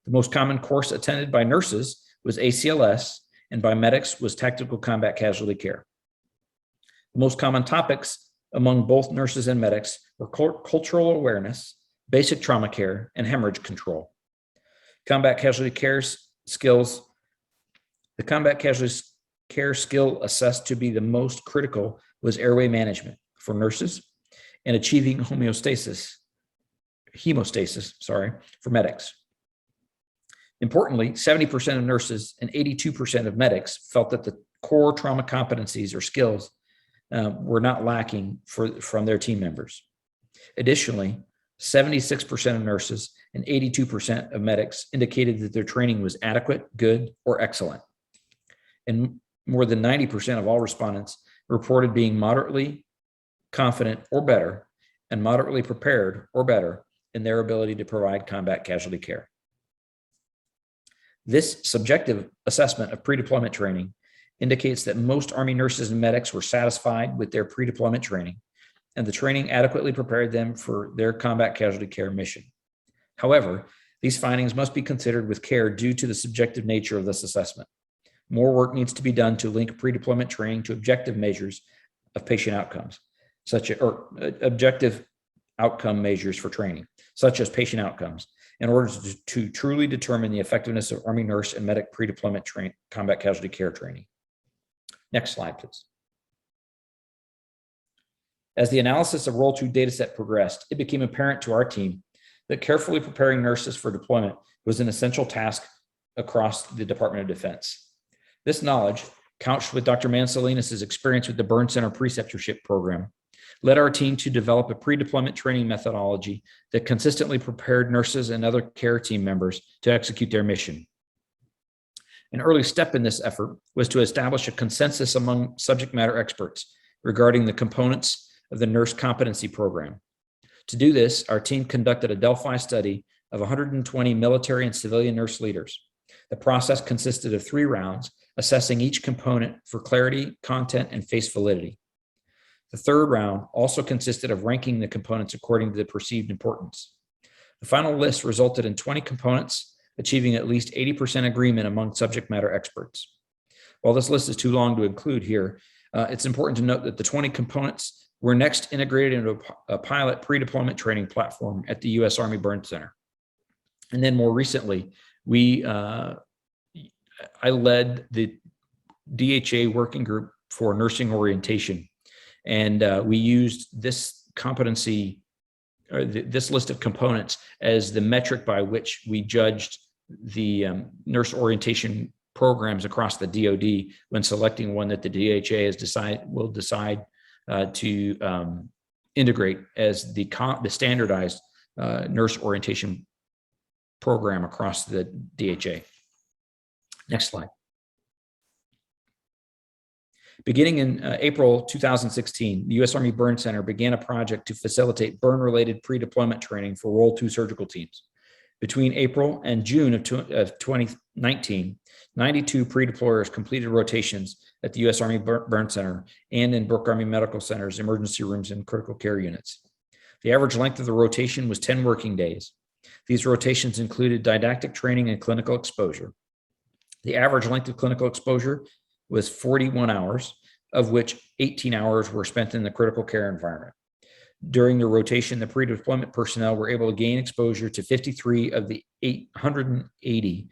Speaker 2: The most common course attended by nurses was ACLS, and by medics was tactical combat casualty care. The most common topics among both nurses and medics were cultural awareness, basic trauma care, and hemorrhage control. Combat casualty care skills. The combat casualty care skill assessed to be the most critical was airway management for nurses and achieving hemostasis for medics. Importantly, 70% of nurses and 82% of medics felt that the core trauma competencies or skills were not lacking from their team members. Additionally, 76% of nurses and 82% of medics indicated that their training was adequate, good, or excellent. And more than 90% of all respondents reported being moderately confident or better and moderately prepared or better in their ability to provide combat casualty care. This subjective assessment of pre-deployment training indicates that most Army nurses and medics were satisfied with their pre-deployment training, and the training adequately prepared them for their combat casualty care mission. However, these findings must be considered with care due to the subjective nature of this assessment. More work needs to be done to link pre-deployment training to objective measures of patient outcomes, objective outcome measures for training, such as patient outcomes, in order to truly determine the effectiveness of Army nurse and medic pre-deployment combat casualty care training. Next slide, please. As the analysis of Role 2 dataset progressed, it became apparent to our team that carefully preparing nurses for deployment was an essential task across the Department of Defense. This knowledge, couched with Dr. Mansalinas' experience with the Burn Center Preceptorship Program, led our team to develop a pre-deployment training methodology that consistently prepared nurses and other care team members to execute their mission. An early step in this effort was to establish a consensus among subject matter experts regarding the components of the nurse competency program. To do this, our team conducted a Delphi study of 120 military and civilian nurse leaders. The process consisted of 3 rounds, assessing each component for clarity, content, and face validity. The third round also consisted of ranking the components according to the perceived importance. The final list resulted in 20 components, achieving at least 80% agreement among subject matter experts. While this list is too long to include here, it's important to note that the 20 components were next integrated into a pilot pre-deployment training platform at the U.S. Army Burn Center. And then more recently, I led the DHA working group for nursing orientation. And we used this competency, or this list of components, as the metric by which we judged the nurse orientation programs across the DoD when selecting one that the DHA will decide to integrate as the standardized nurse orientation program across the DHA. Next slide. Beginning in April 2016, the U.S. Army Burn Center began a project to facilitate burn-related pre-deployment training for Role 2 surgical teams. Between April and June of 2019, 92 pre-deployers completed rotations at the U.S. Army Burn Center and in Brooke Army Medical Center's emergency rooms and critical care units. The average length of the rotation was 10 working days. These rotations included didactic training and clinical exposure. The average length of clinical exposure was 41 hours, of which 18 hours were spent in the critical care environment. During the rotation, the pre-deployment personnel were able to gain exposure to 53 of the 880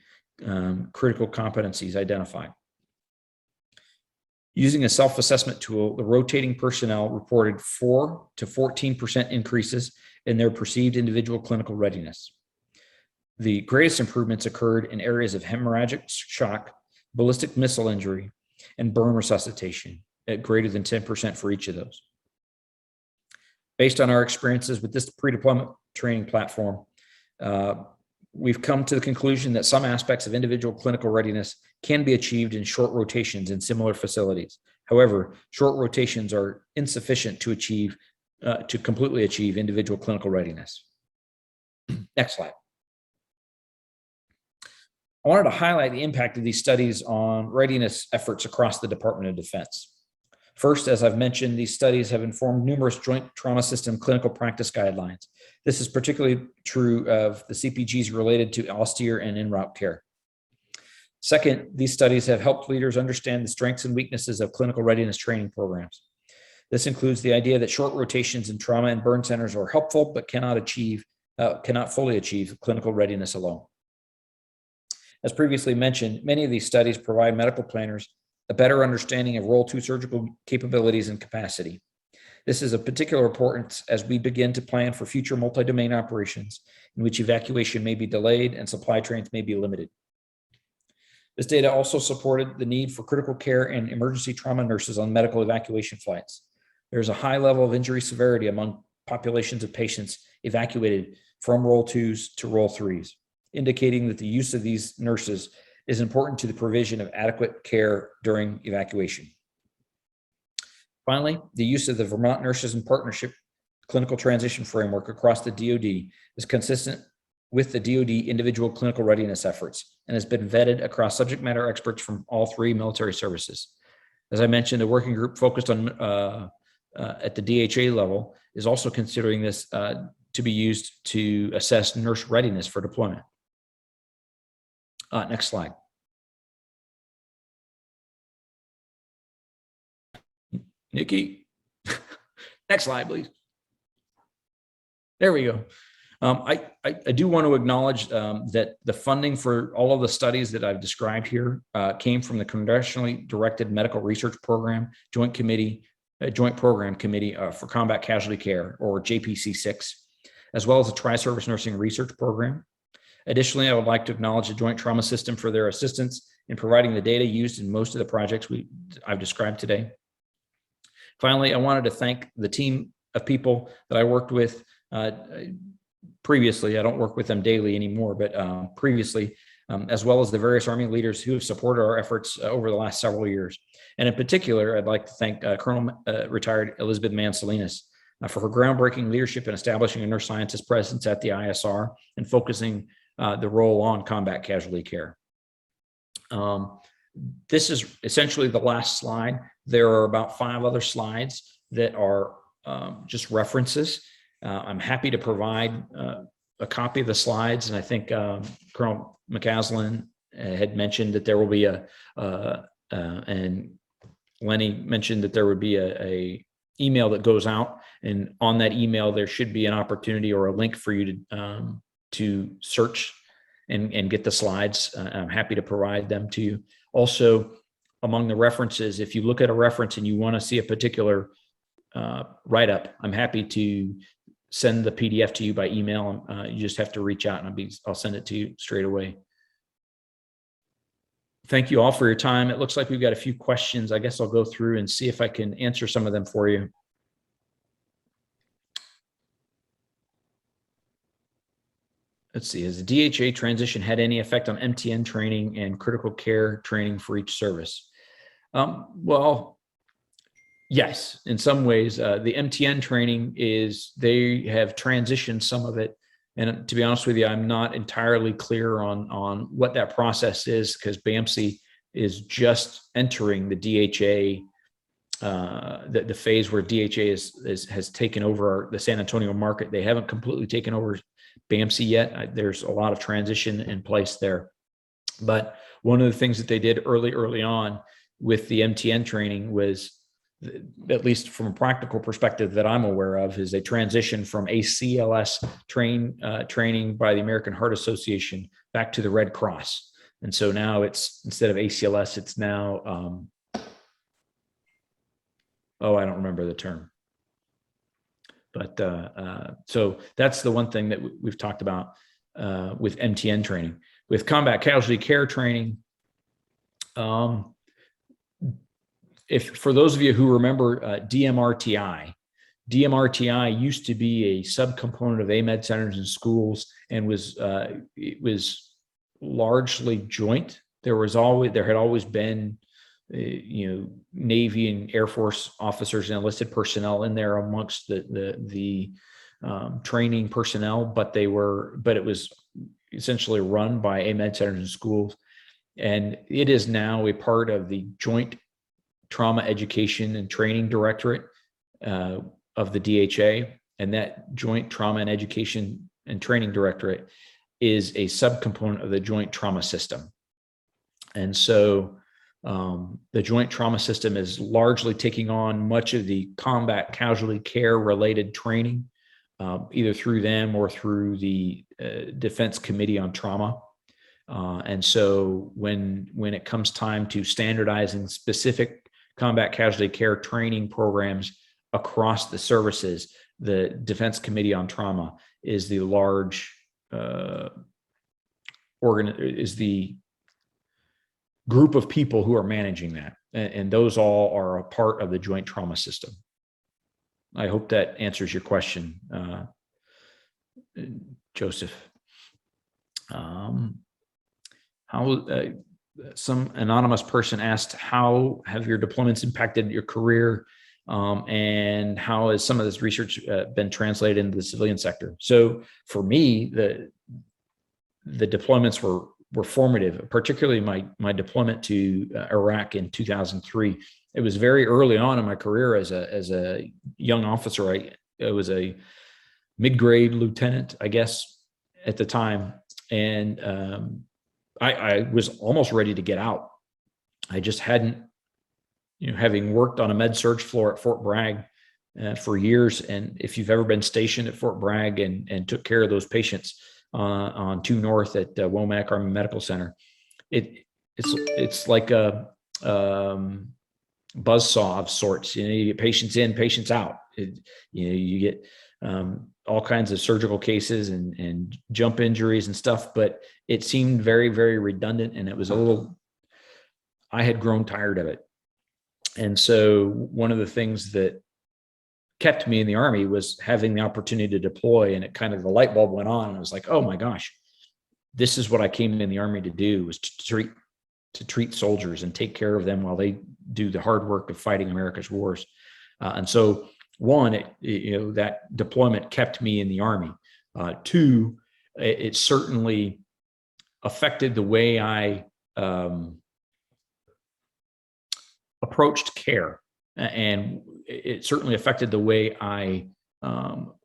Speaker 2: critical competencies identified. Using a self-assessment tool, the rotating personnel reported 4 to 14% increases in their perceived individual clinical readiness. The greatest improvements occurred in areas of hemorrhagic shock, ballistic missile injury, and burn resuscitation at greater than 10% for each of those. Based on our experiences with this pre-deployment training platform, we've come to the conclusion that some aspects of individual clinical readiness can be achieved in short rotations in similar facilities. However, short rotations are insufficient to completely achieve individual clinical readiness. Next slide. I wanted to highlight the impact of these studies on readiness efforts across the Department of Defense. First, as I've mentioned, these studies have informed numerous joint trauma system clinical practice guidelines. This is particularly true of the CPGs related to austere and en-route care. Second, these studies have helped leaders understand the strengths and weaknesses of clinical readiness training programs. This includes the idea that short rotations in trauma and burn centers are helpful, but cannot fully achieve clinical readiness alone. As previously mentioned, many of these studies provide medical planners a better understanding of Role 2 surgical capabilities and capacity. This is of particular importance as we begin to plan for future multi-domain operations in which evacuation may be delayed and supply trains may be limited. This data also supported the need for critical care and emergency trauma nurses on medical evacuation flights. There's a high level of injury severity among populations of patients evacuated from Role 2s to Role 3s, indicating that the use of these nurses is important to the provision of adequate care during evacuation. Finally, the use of the Vermont Nurses in Partnership clinical transition framework across the DoD is consistent with the DoD individual clinical readiness efforts and has been vetted across subject matter experts from all 3 military services. As I mentioned, the working group focused on at the DHA level is also considering this to be used to assess nurse readiness for deployment. Next slide. Nikki, next slide, please. There we go. I do want to acknowledge that the funding for all of the studies that I've described here came from the Congressionally Directed Medical Research Program Joint Program Committee for Combat Casualty Care, or JPC6, as well as the Tri-Service Nursing Research Program. Additionally, I would like to acknowledge the Joint Trauma System for their assistance in providing the data used in most of the projects I've described today. Finally, I wanted to thank the team of people that I worked with previously. I don't work with them daily anymore, but previously, as well as the various Army leaders who have supported our efforts over the last several years. And in particular, I'd like to thank Colonel Retired Elizabeth Mansalinas for her groundbreaking leadership in establishing a nurse scientist presence at the ISR and focusing the role on combat casualty care. This is essentially the last slide. There are about 5 other slides that are just references. I'm happy to provide a copy of the slides, and I think Colonel McCaslin had mentioned that there will be and Lenny mentioned that there would be a email that goes out, and on that email there should be an opportunity or a link for you to search and get the slides. I'm happy to provide them to you. Also, among the references, if you look at a reference and you want to see a particular write-up, I'm happy to send the PDF to you by email. You just have to reach out and I'll send it to you straight away. thank you all for your time. It looks like we've got a few questions. I guess I'll go through and see if I can answer some of them for you. Let's see, has the DHA transition had any effect on MTN training and critical care training for each service? Well, yes, in some ways. The MTN training they have transitioned some of it. And to be honest with you, I'm not entirely clear on what that process is, because BAMC is just entering the DHA, the phase where DHA has taken over the San Antonio market. They haven't completely taken over BAMC yet. There's a lot of transition in place there. But one of the things that they did early on with the MTN training was, at least from a practical perspective that I'm aware of, is a transition from ACLS training by the American Heart Association back to the Red Cross. And so now it's, instead of ACLS, it's now, I don't remember the term. But so that's the one thing that we've talked about with MTN training. With combat casualty care training, if for those of you who remember DMRTI used to be a subcomponent of AMED centers and schools, and it was largely joint. There had always been Navy and Air Force officers and enlisted personnel in there amongst the training personnel, but it was essentially run by AMED centers and schools. And it is now a part of the Joint Trauma Education and Training Directorate of the DHA. And that Joint Trauma and Education and Training Directorate is a subcomponent of the Joint Trauma System. And so the Joint Trauma System is largely taking on much of the combat casualty care related training, either through them or through the Defense Committee on Trauma. And so when it comes time to standardizing specific combat casualty care training programs across the services, the Defense Committee on Trauma is the large is the group of people who are managing that, and those all are a part of the Joint Trauma System. I hope that answers your question, Joseph. Some anonymous person asked, how have your deployments impacted your career, and how has some of this research been translated into the civilian sector? So for me, the deployments were formative, particularly my deployment to Iraq in 2003. It was very early on in my career as a young officer. I was a mid-grade lieutenant, I guess, at the time. And I was almost ready to get out. I just hadn't, having worked on a med surg floor at Fort Bragg for years. And if you've ever been stationed at Fort Bragg and took care of those patients on 2 North at Womack Army Medical Center, it's like a buzzsaw of sorts. You get patients in, patients out. You get all kinds of surgical cases and jump injuries and stuff, but it seemed very, very redundant, and it was I had grown tired of it. And so one of the things that kept me in the Army was having the opportunity to deploy, and it kind of, the light bulb went on, and I was like, oh my gosh, this is what I came in the Army to do, was to treat soldiers and take care of them while they do the hard work of fighting America's wars. And so one, that deployment kept me in the Army. Two, it certainly affected the way I approached care, and it certainly affected the way I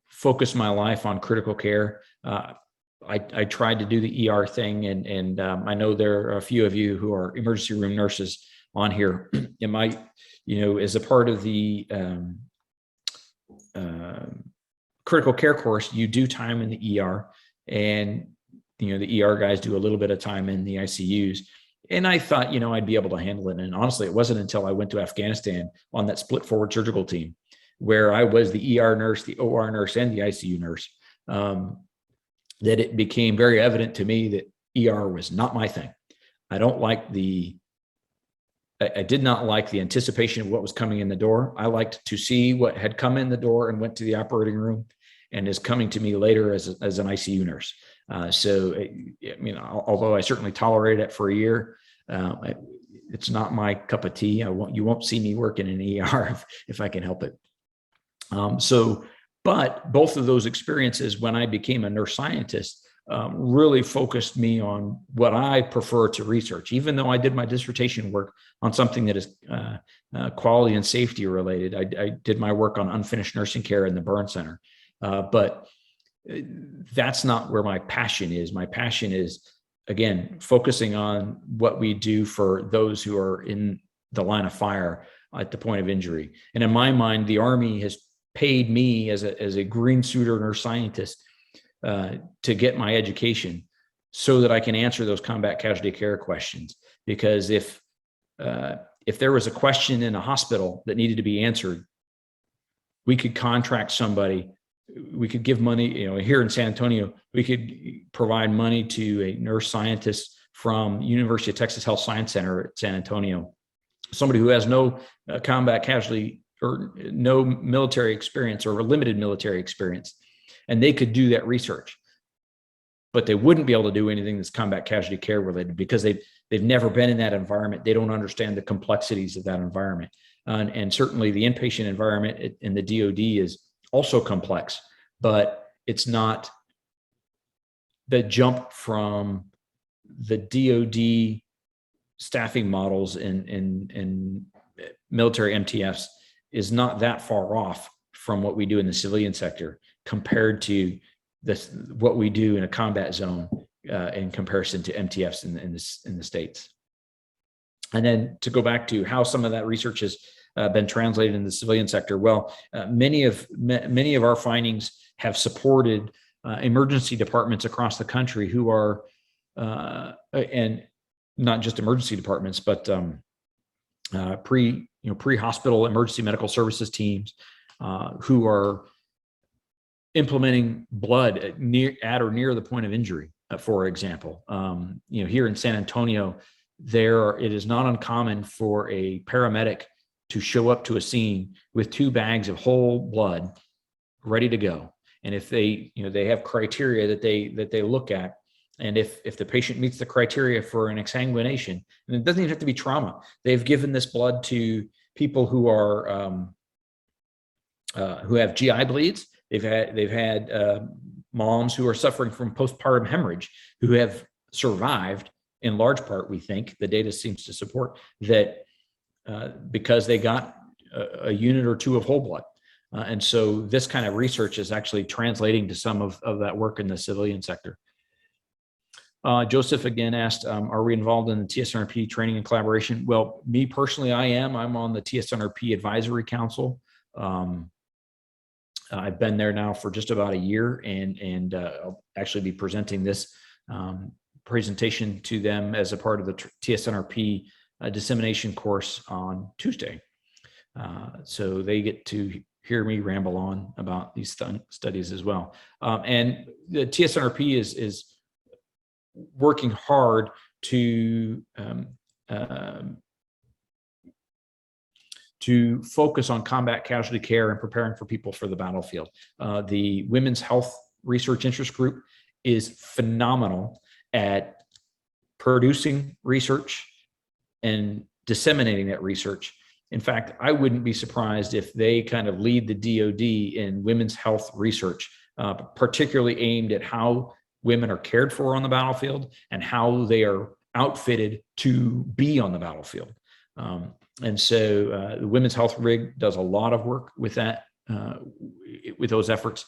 Speaker 2: focused my life on critical care. I tried to do the ER thing, and I know there are a few of you who are emergency room nurses on here. It might, as a part of the critical care course, you do time in the ER, and the ER guys do a little bit of time in the ICUs. And I thought, I'd be able to handle it. And honestly, it wasn't until I went to Afghanistan on that split forward surgical team, where I was the ER nurse, the OR nurse, and the ICU nurse, that it became very evident to me that ER was not my thing. I don't like I did not like the anticipation of what was coming in the door. I liked to see what had come in the door and went to the operating room and is coming to me later as an ICU nurse. Although I certainly tolerated it for a year, it's not my cup of tea. You won't see me work in an ER if I can help it. But both of those experiences, when I became a nurse scientist, really focused me on what I prefer to research. Even though I did my dissertation work on something that is quality and safety related, I did my work on unfinished nursing care in the burn center. But that's not where my passion is. My passion is, again, focusing on what we do for those who are in the line of fire at the point of injury. And in my mind, the Army has paid me as a green suiter nurse scientist to get my education so that I can answer those combat casualty care questions. Because if there was a question in a hospital that needed to be answered, we could contract somebody. We could give money, here in San Antonio, we could provide money to a nurse scientist from University of Texas Health Science Center at San Antonio, somebody who has no combat casualty or no military experience or limited military experience. And they could do that research, but they wouldn't be able to do anything that's combat casualty care related because they've never been in that environment. They don't understand the complexities of that environment. And certainly the inpatient environment in the DoD is also complex, but it's not the jump from the DoD staffing models and military MTFs is not that far off from what we do in the civilian sector compared to what we do in a combat zone in comparison to MTFs in the States. And then to go back to how some of that research has been translated in the civilian sector. Well, many of our findings have supported emergency departments across the country who are, and not just emergency departments, but pre-hospital emergency medical services teams who are implementing blood at or near the point of injury. For example, here in San Antonio, it is not uncommon for a paramedic to show up to a scene with 2 bags of whole blood ready to go. And if they have criteria that they look at, and if the patient meets the criteria for an exsanguination, and it doesn't even have to be trauma, they've given this blood to people who are who have GI bleeds. They've had moms who are suffering from postpartum hemorrhage who have survived in large part. We think the data seems to support that because they got a unit or 2 of whole blood. And so this kind of research is actually translating to some of that work in the civilian sector. Joseph again asked, are we involved in the TSNRP training and collaboration? Well, me personally, I am. I'm on the TSNRP Advisory Council. I've been there now for just about a year, and I'll actually be presenting this presentation to them as a part of the TSNRP dissemination course on Tuesday. So they get to hear me ramble on about these studies as well. And the TSNRP is working hard to focus on combat casualty care and preparing for people for the battlefield. The Women's Health Research Interest Group is phenomenal at producing research and disseminating that research. In fact, I wouldn't be surprised if they kind of lead the DoD in women's health research, particularly aimed at how women are cared for on the battlefield and how they are outfitted to be on the battlefield. And so the Women's Health Rig does a lot of work with that, with those efforts.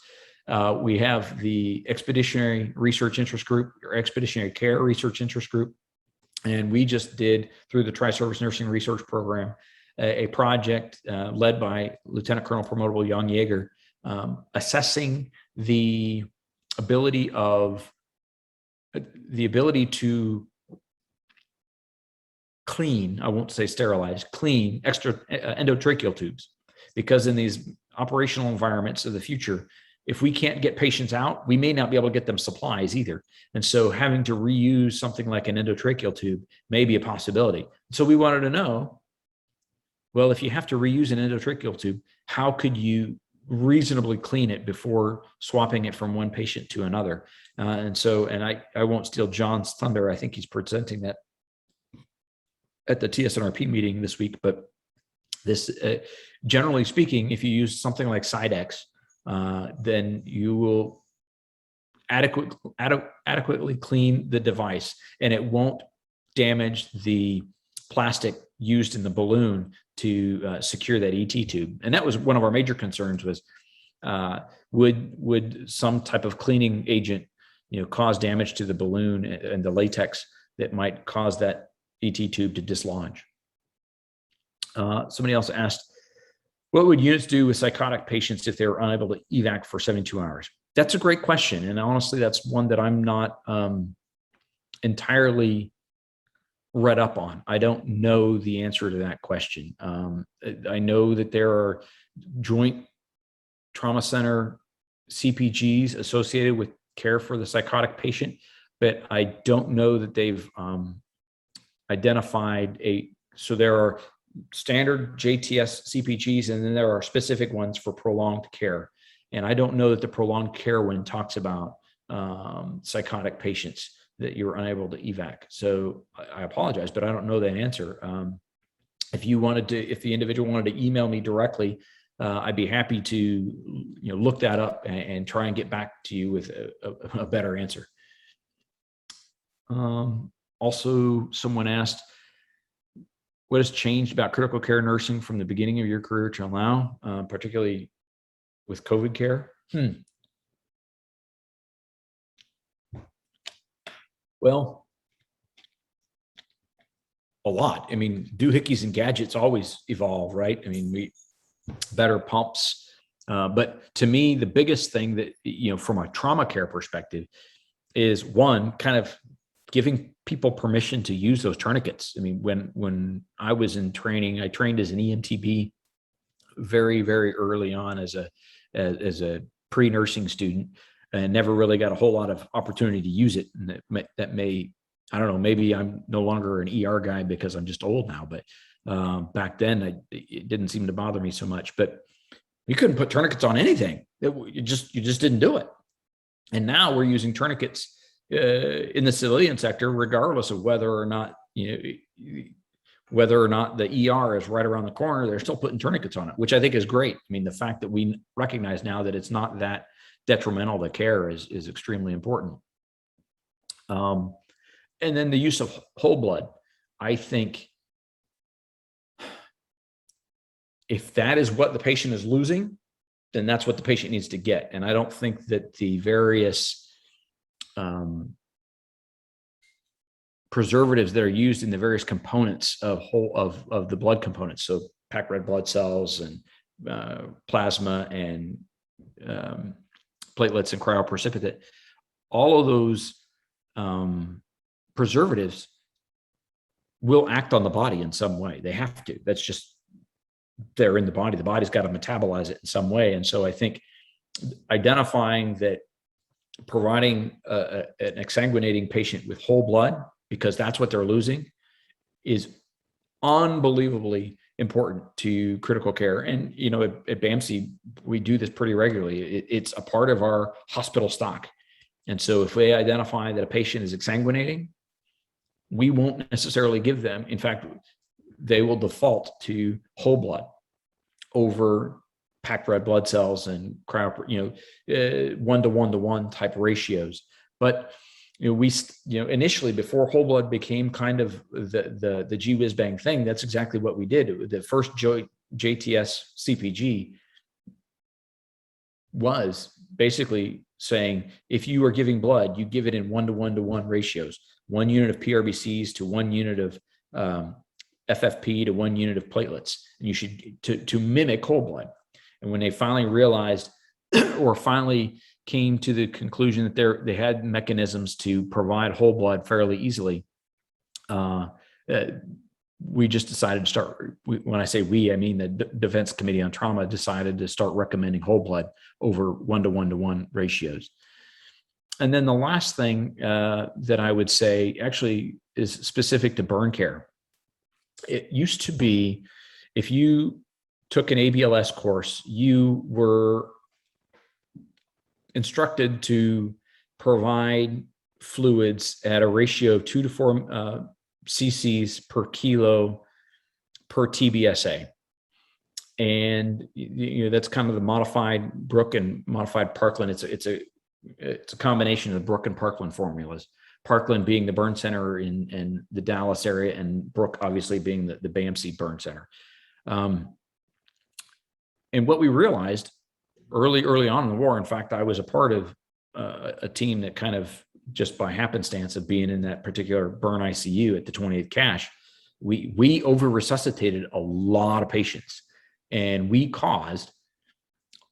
Speaker 2: We have the Expeditionary Research Interest Group, or Expeditionary Care Research Interest Group. And we just did, through the Tri-Service Nursing Research Program, a project led by Lieutenant Colonel Promotable Jan Yeager, assessing the ability to clean, I won't say sterilize, clean extra endotracheal tubes, because in these operational environments of the future, if we can't get patients out, we may not be able to get them supplies either. And so having to reuse something like an endotracheal tube may be a possibility. So we wanted to know, well, if you have to reuse an endotracheal tube, how could you reasonably clean it before swapping it from one patient to another? And I won't steal John's thunder. I think he's presenting that at the TSNRP meeting this week. But this, generally speaking, if you use something like Sidex, then you will adequately clean the device, and it won't damage the plastic used in the balloon to secure that ET tube. And that was one of our major concerns was, would some type of cleaning agent, cause damage to the balloon and the latex that might cause that ET tube to dislodge. Somebody else asked, what would units do with psychotic patients if they were unable to evac for 72 hours? That's a great question. And honestly, that's one that I'm not entirely read up on. I don't know the answer to that question. I know that there are joint trauma center CPGs associated with care for the psychotic patient, but I don't know that they've identified so there are standard JTS CPGs, and then there are specific ones for prolonged care. And I don't know that the prolonged care one talks about psychotic patients that you're unable to evac. So I apologize, but I don't know that answer. If the individual wanted to email me directly, I'd be happy to look that up and try and get back to you with a better answer. Also, someone asked, what has changed about critical care nursing from the beginning of your career to now, particularly with COVID care? Well, a lot. I mean, doohickeys and gadgets always evolve, right? I mean, better pumps. But to me, the biggest thing that, from a trauma care perspective is one, kind of giving people permission to use those tourniquets. I mean, when I was in training, I trained as an EMTB very, very early on as a pre-nursing student, and never really got a whole lot of opportunity to use it. And that may, I don't know, maybe I'm no longer an ER guy because I'm just old now, but back then it didn't seem to bother me so much. But you couldn't put tourniquets on anything. You just didn't do it. And now we're using tourniquets in the civilian sector, regardless of whether or not the ER is right around the corner. They're still putting tourniquets on it, which I think is great. I mean, the fact that we recognize now that it's not that detrimental to care is extremely important. And then the use of whole blood. I think if that is what the patient is losing, then that's what the patient needs to get. And I don't think that the various preservatives that are used in the various components of the blood components, so packed red blood cells and plasma and platelets and cryoprecipitate, all of those preservatives will act on the body in some way. They have to. That's just, they're in the body. The body's got to metabolize it in some way. And so I think identifying that providing an exsanguinating patient with whole blood, because that's what they're losing, is unbelievably important to critical care. And, at BAMC, we do this pretty regularly. It's a part of our hospital stock. And so if we identify that a patient is exsanguinating, we won't necessarily give them. In fact, they will default to whole blood over packed red blood cells and cryo, 1-to-1-to-1 type ratios. But initially, before whole blood became kind of the gee whiz bang thing, that's exactly what we did. The first JTS CPG was basically saying, if you are giving blood, you give it in 1-to-1-to-1 ratios, 1 unit of PRBCs to 1 unit of FFP to 1 unit of platelets, and you should to mimic whole blood. And when they finally realized, or finally came to the conclusion that they had mechanisms to provide whole blood fairly easily, we just decided to start. When I say we, I mean the Defense Committee on Trauma decided to start recommending whole blood over 1-to-1-to-1 ratios. And then the last thing that I would say actually is specific to burn care. It used to be, if you took an ABLS course, you were instructed to provide fluids at a ratio of 2 to 4 cc's per kilo per TBSA. And that's kind of the modified Brook and modified Parkland. It's a combination of the Brook and Parkland formulas. Parkland being the burn center in the Dallas area, and Brook obviously being the BAMC burn center. And what we realized early on in the war, in fact, I was a part of a team that kind of, just by happenstance of being in that particular burn ICU at the 28th Cash, we over resuscitated a lot of patients, and we caused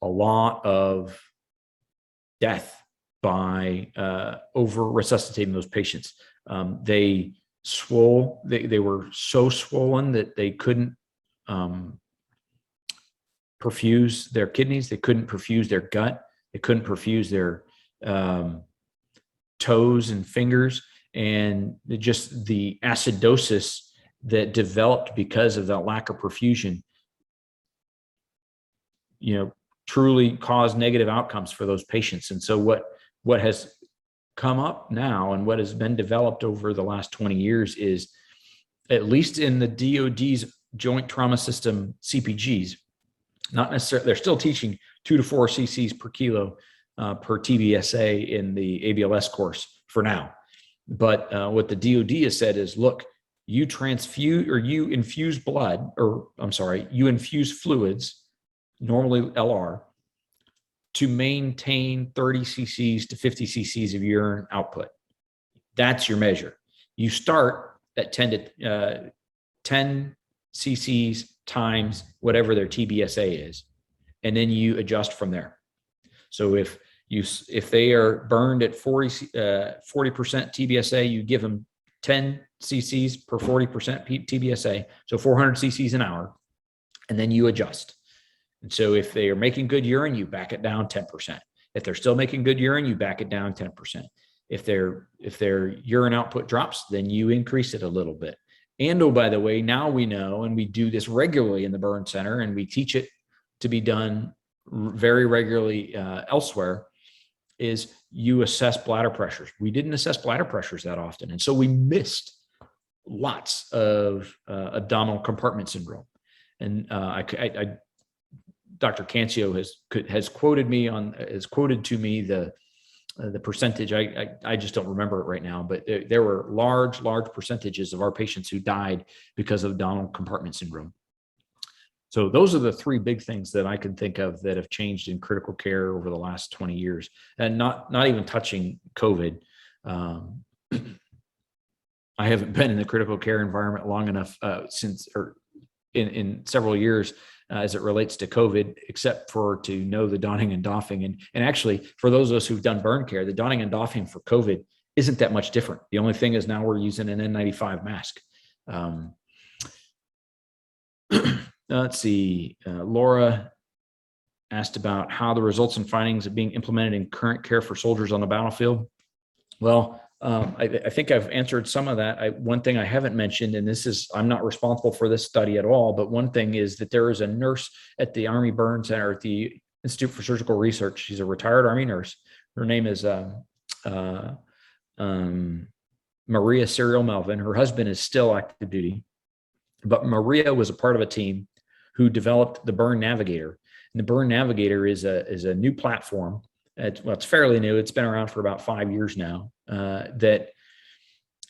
Speaker 2: a lot of death by over resuscitating those patients. They were so swollen that they couldn't perfuse their kidneys, they couldn't perfuse their gut, they couldn't perfuse their toes and fingers, and just the acidosis that developed because of that lack of perfusion, truly caused negative outcomes for those patients. And so what has come up now and what has been developed over the last 20 years is, at least in the DoD's Joint Trauma System CPGs, not necessarily, they're still teaching 2 to 4 cc's per kilo per TBSA in the ABLS course for now. But what the DoD has said is, look, you infuse fluids, normally LR, to maintain 30 cc's to 50 cc's of urine output. That's your measure. You start at 10 cc's times whatever their TBSA is, and then you adjust from there. So if they are burned at 40% TBSA, you give them 10 cc's per 40% TBSA, so 400 cc's an hour, and then you adjust. And so if they are making good urine, you back it down 10%. If they're still making good urine, you back it down 10%. If their urine output drops, then you increase it a little bit. And oh, by the way, now we know, and we do this regularly in the burn center, and we teach it to be done very regularly elsewhere, is you assess bladder pressures. We didn't assess bladder pressures that often. And so we missed lots of abdominal compartment syndrome. And Dr. Cancio has quoted to me the percentage. I just don't remember it right now, but there were large percentages of our patients who died because of abdominal compartment syndrome. So those are the three big things that I can think of that have changed in critical care over the last 20 years, and not even touching COVID. I haven't been in the critical care environment long enough in several years as it relates to COVID, except to know the donning and doffing. And actually, for those of us who've done burn care, the donning and doffing for COVID isn't that much different. The only thing is now we're using an N95 mask. Let's see. Laura asked about how the results and findings are being implemented in current care for soldiers on the battlefield. Well, I think I've answered some of that. One thing I haven't mentioned, and I'm not responsible for this study at all, but one thing is that there is a nurse at the Army Burn Center at the Institute for Surgical Research. She's a retired Army nurse. Her name is Maria Serial Melvin. Her husband is still active duty, but Maria was a part of a team who developed the Burn Navigator. And the Burn Navigator is a new platform. It's fairly new. It's been around for about 5 years now. That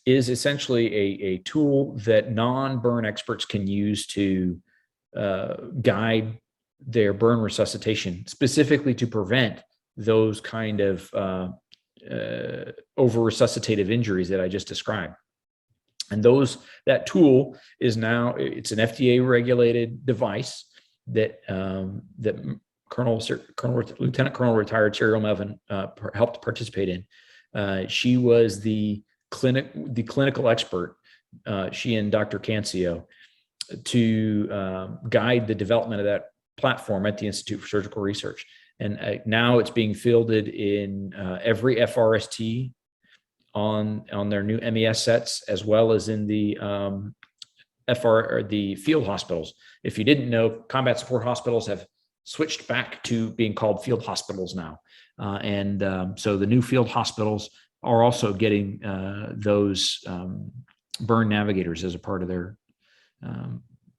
Speaker 2: is essentially a tool that non-burn experts can use to guide their burn resuscitation, specifically to prevent those kind of over-resuscitative injuries that I just described. And that tool is now, it's an FDA regulated device that Lieutenant Colonel retired Serial Melvin helped participate in. She was the clinical expert, she and Dr. Cancio, guide the development of that platform at the Institute for Surgical Research. And now it's being fielded in every FRST on their new MES sets, as well as in the the field hospitals. If you didn't know, combat support hospitals have switched back to being called field hospitals now. So the new field hospitals are also getting those burn navigators as a part of their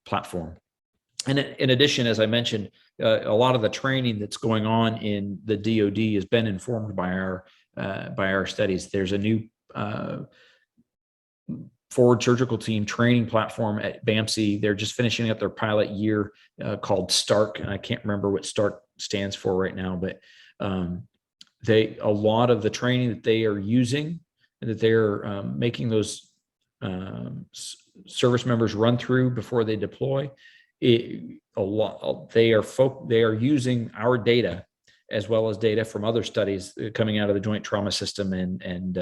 Speaker 2: platform. And in addition, as I mentioned, a lot of the training that's going on in the DoD has been informed by our studies. There's a new forward surgical team training platform at BAMC. They're just finishing up their pilot year called STARK. And I can't remember what STARK stands for right now, but a lot of the training that they are using and that they're making those service members run through before they deploy, they are using our data as well as data from other studies coming out of the Joint Trauma System and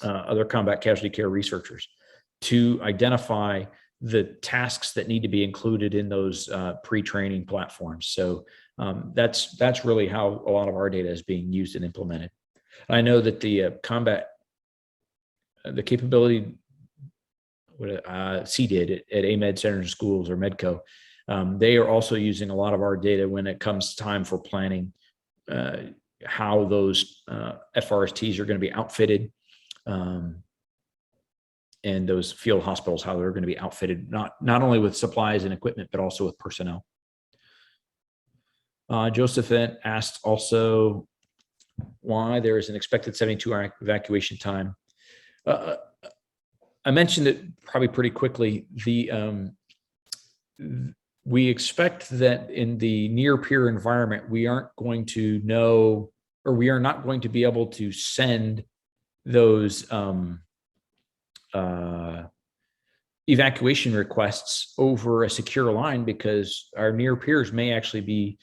Speaker 2: other combat casualty care researchers to identify the tasks that need to be included in those pre-training platforms. So that's really how a lot of our data is being used and implemented. I know that the capability, what CDID at AMED Centers and Schools or Medco, they are also using a lot of our data when it comes time for planning how those FRSTs are going to be outfitted, and those field hospitals, how they're going to be outfitted, not only with supplies and equipment, but also with personnel. Joseph asked also why there is an expected 72-hour evacuation time. I mentioned it probably pretty quickly. We expect that in the near peer environment, we aren't going to know, or we are not going to be able to send those evacuation requests over a secure line, because our near peers may actually be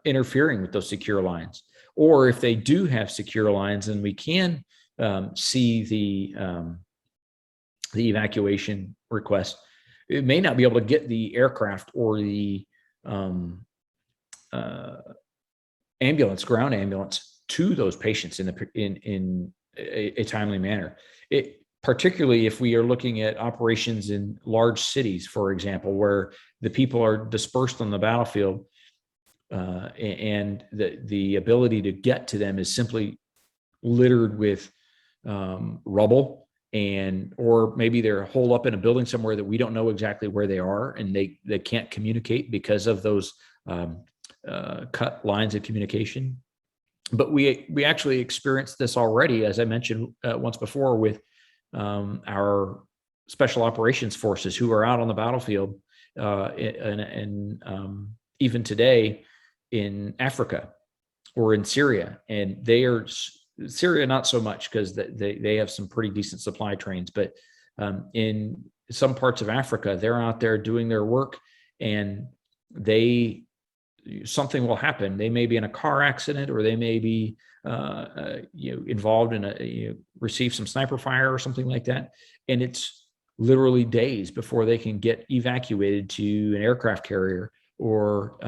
Speaker 2: interfering with those secure lines. Or if they do have secure lines and we can see the evacuation request, it may not be able to get the aircraft or the ambulance, ground ambulance, to those patients in a timely manner. Particularly if we are looking at operations in large cities, for example, where the people are dispersed on the battlefield, and the ability to get to them is simply littered with rubble, or maybe they're holed up in a building somewhere that we don't know exactly where they are, and they can't communicate because of those cut lines of communication. But we actually experienced this already, as I mentioned once before, with our special operations forces who are out on the battlefield, and even today in Africa or in Syria. And Syria, not so much, because they have some pretty decent supply trains, but in some parts of Africa, they're out there doing their work, and something will happen. They may be in a car accident, or they may be involved in receive some sniper fire or something like that, and it's literally days before they can get evacuated to an aircraft carrier or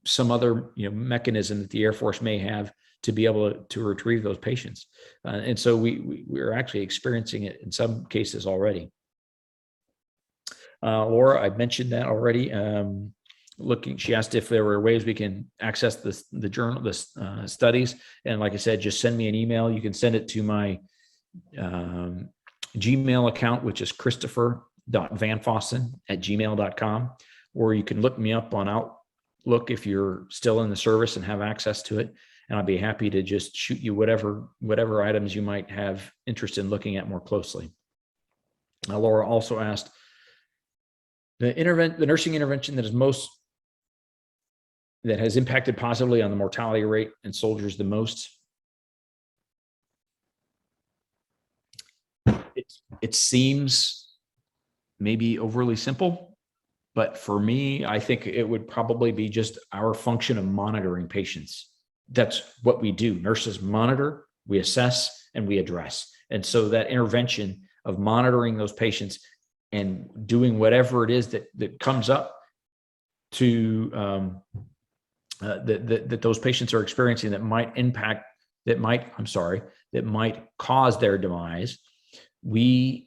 Speaker 2: some other mechanism that the Air Force may have to be able to retrieve those patients. And so we're actually experiencing it in some cases already. Laura, I mentioned that already. She asked if there were ways we can access the journal, the studies. And like I said, just send me an email. You can send it to my Gmail account, which is christopher.vanfosson@gmail.com, or you can look me up on Outlook if you're still in the service and have access to it. And I'll be happy to just shoot you whatever items you might have interest in looking at more closely. Laura also asked, the nursing intervention that has impacted positively on the mortality rate in soldiers the most. It seems maybe overly simple, but for me, I think it would probably be just our function of monitoring patients. That's what we do. Nurses monitor, we assess, and we address. And so that intervention, of monitoring those patients and doing whatever it is that comes up to that those patients are experiencing that might cause their demise. We're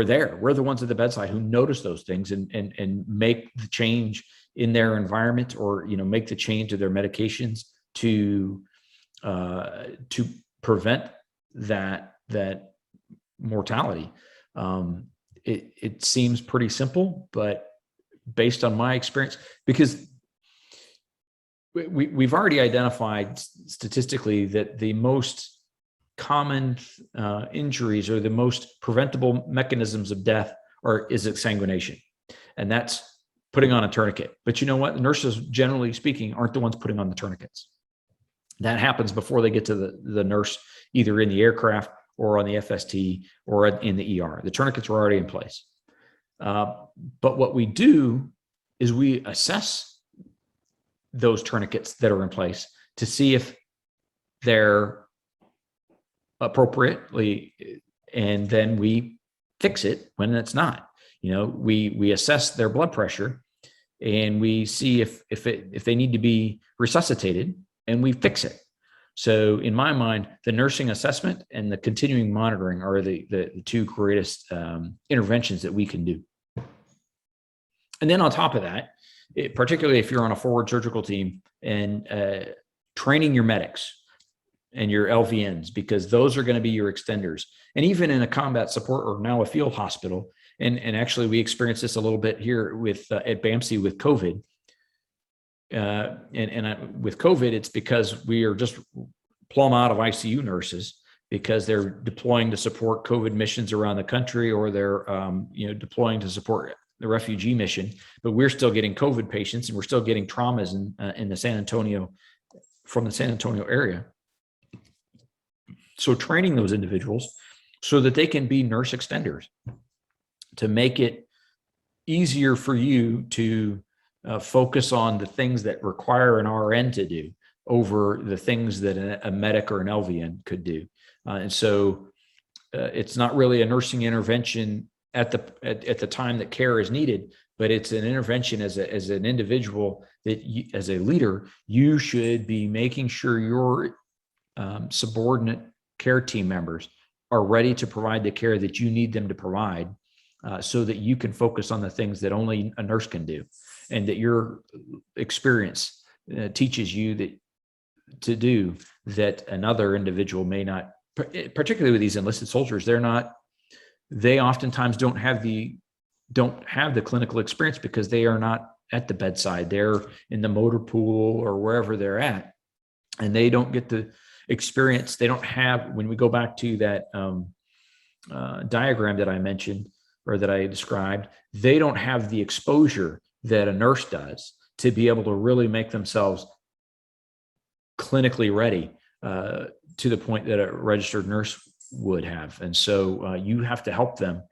Speaker 2: there. We're the ones at the bedside who notice those things and make the change in their environment, or make the change to their medications to prevent that mortality. It seems pretty simple, but based on my experience, because we've already identified statistically that the most common injuries or the most preventable mechanisms of death is exsanguination, and that's putting on a tourniquet. But you know what? The nurses, generally speaking, aren't the ones putting on the tourniquets. That happens before they get to the nurse, either in the aircraft or on the FST or in the ER. The tourniquets are already in place. But what we do is we assess those tourniquets that are in place to see if they're appropriately, and then we fix it when it's not. We assess their blood pressure and we see if they need to be resuscitated, and we fix it. So in my mind, the nursing assessment and the continuing monitoring are the two greatest interventions that we can do. And then on top of that, particularly if you're on a forward surgical team, and training your medics and your LVNs, because those are going to be your extenders. And even in a combat support or now a field hospital, and actually we experienced this a little bit here at BAMC with COVID. With COVID, it's because we are just plumb out of ICU nurses, because they're deploying to support COVID missions around the country, or they're deploying to support the refugee mission. But we're still getting COVID patients, and we're still getting traumas in the San Antonio area. So training those individuals so that they can be nurse extenders, to make it easier for you to focus on the things that require an RN to do over the things that a medic or an LVN could do. And so it's not really a nursing intervention at the time that care is needed, but it's an intervention as an individual that as a leader, you should be making sure your subordinate care team members are ready to provide the care that you need them to provide, so that you can focus on the things that only a nurse can do, and that your experience teaches you to do that another individual may not. Particularly with these enlisted soldiers, they oftentimes don't have the clinical experience, because they are not at the bedside. They're in the motor pool or wherever they're at, and they don't get the experience. They don't have, when we go back to that diagram that I mentioned, or that I described, they don't have the exposure that a nurse does to be able to really make themselves clinically ready to the point that a registered nurse would have. And so you have to help them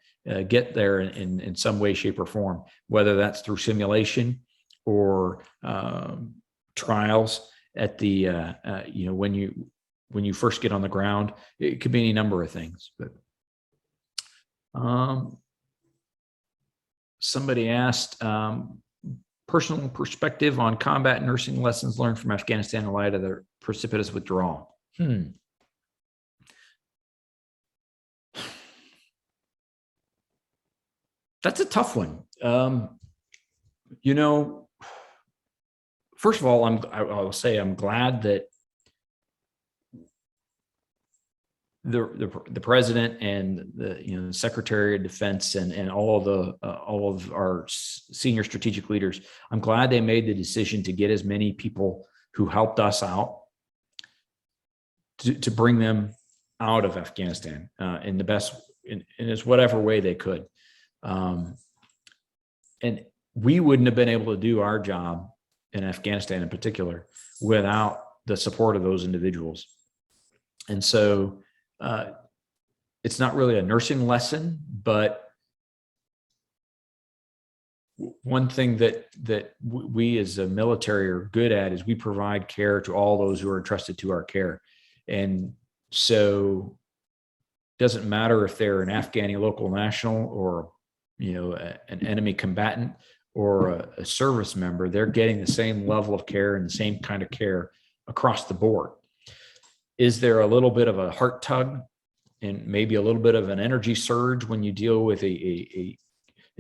Speaker 2: get there in some way, shape, or form, whether that's through simulation or trials at the when you first get on the ground. It could be any number of things. But somebody asked, personal perspective on combat nursing lessons learned from Afghanistan in light of the precipitous withdrawal. That's a tough one. First of all, I'll say I'm glad that the president and the Secretary of Defense and all of our senior strategic leaders, I'm glad they made the decision to get as many people who helped us out to bring them out of Afghanistan in the best, in as whatever way they could. And we wouldn't have been able to do our job in Afghanistan in particular without the support of those individuals. And so it's not really a nursing lesson, but one thing that we as a military are good at is we provide care to all those who are entrusted to our care. And so doesn't matter if they're an Afghani local national or, an enemy combatant or a service member, they're getting the same level of care and the same kind of care across the board. Is there a little bit of a heart tug and maybe a little bit of an energy surge when you deal with a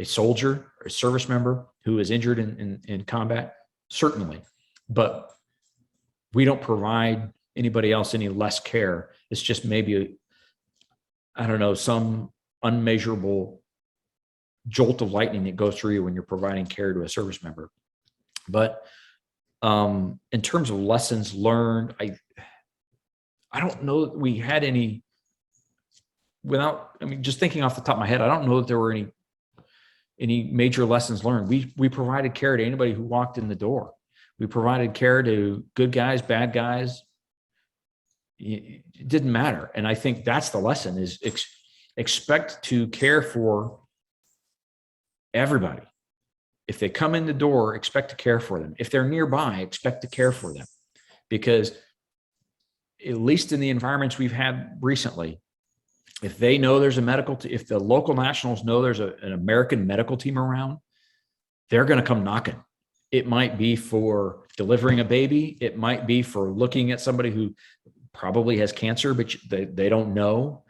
Speaker 2: soldier or a service member who is injured in combat? Certainly. But we don't provide anybody else any less care. It's just maybe, some unmeasurable jolt of lightning that goes through you when you're providing care to a service member. But in terms of lessons learned, I don't know that we had any, just thinking off the top of my head, I don't know that there were any major lessons learned. We provided care to anybody who walked in the door. We provided care to good guys, bad guys. It didn't matter. And I think that's the lesson, is expect to care for everybody. If they come in the door, expect to care for them. If they're nearby, expect to care for them. Because at least in the environments we've had recently, if they know there's a if the local nationals know there's an American medical team around, they're going to come knocking. It might be for delivering a baby. It might be for looking at somebody who probably has cancer, but they don't know.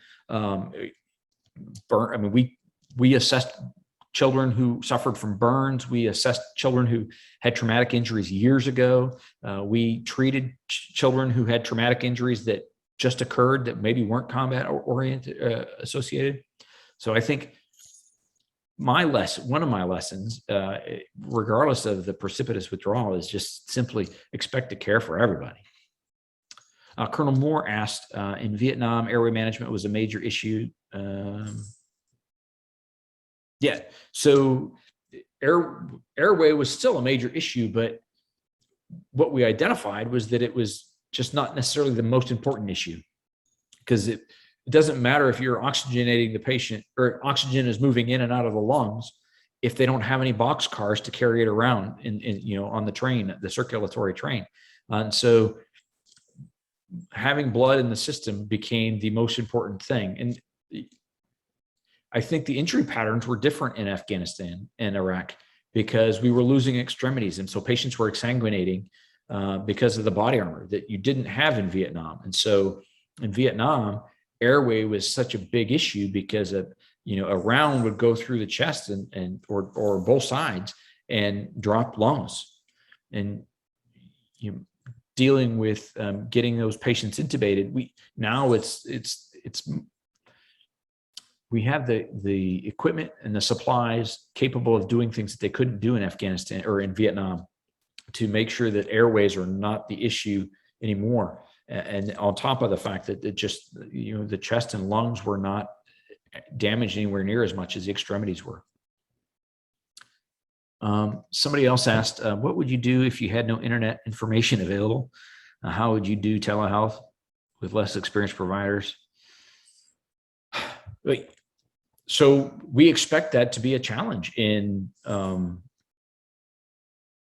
Speaker 2: We assessed children who suffered from burns. We assessed children who had traumatic injuries years ago. We treated children who had traumatic injuries that just occurred that maybe weren't combat oriented associated. So I think one of my lessons, regardless of the precipitous withdrawal, is just simply expect to care for everybody. Colonel Moore asked, in Vietnam, airway management was a major issue. Yeah, so airway was still a major issue, but what we identified was that it was just not necessarily the most important issue, because it doesn't matter if you're oxygenating the patient or oxygen is moving in and out of the lungs if they don't have any box cars to carry it around on the train, the circulatory train. And so having blood in the system became the most important thing. And I think the injury patterns were different in Afghanistan and Iraq because we were losing extremities. And so patients were exsanguinating because of the body armor that you didn't have in Vietnam. And so in Vietnam, airway was such a big issue because a round would go through the chest or both sides and drop lungs. And dealing with getting those patients intubated, we have the equipment and the supplies capable of doing things that they couldn't do in Afghanistan or in Vietnam to make sure that airways are not the issue anymore. And on top of the fact that the chest and lungs were not damaged anywhere near as much as the extremities were. Somebody else asked, what would you do if you had no internet information available? How would you do telehealth with less experienced providers? So we expect that to be a challenge in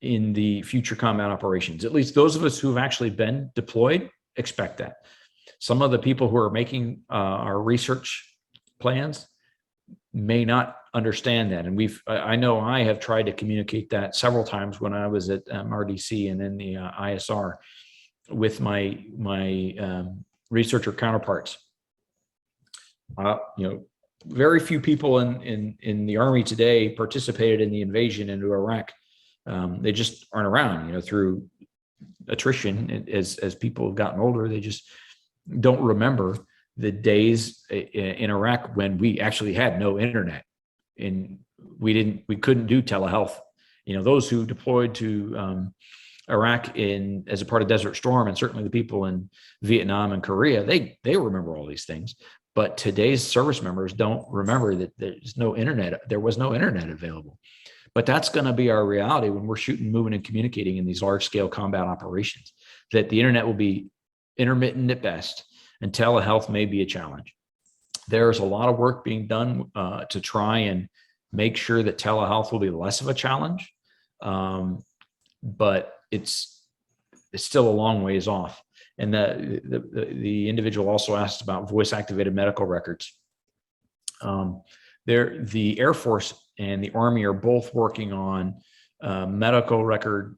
Speaker 2: the future combat operations. At least those of us who have actually been deployed expect that. Some of the people who are making our research plans may not understand that. And I know I have tried to communicate that several times when I was at RDC and then the ISR with my researcher counterparts. Very few people in the Army today participated in the invasion into Iraq. They just aren't around, through attrition. As people have gotten older, they just don't remember the days in Iraq when we actually had no internet and we couldn't do telehealth. Those who deployed to Iraq as a part of Desert Storm, and certainly the people in Vietnam and Korea, they remember all these things. But today's service members don't remember that there was no internet available. But that's going to be our reality when we're shooting, moving, and communicating in these large-scale combat operations, that the internet will be intermittent at best, and telehealth may be a challenge. There's a lot of work being done to try and make sure that telehealth will be less of a challenge, but it's still a long ways off. And the individual also asked about voice-activated medical records. The Air Force and the Army are both working on medical record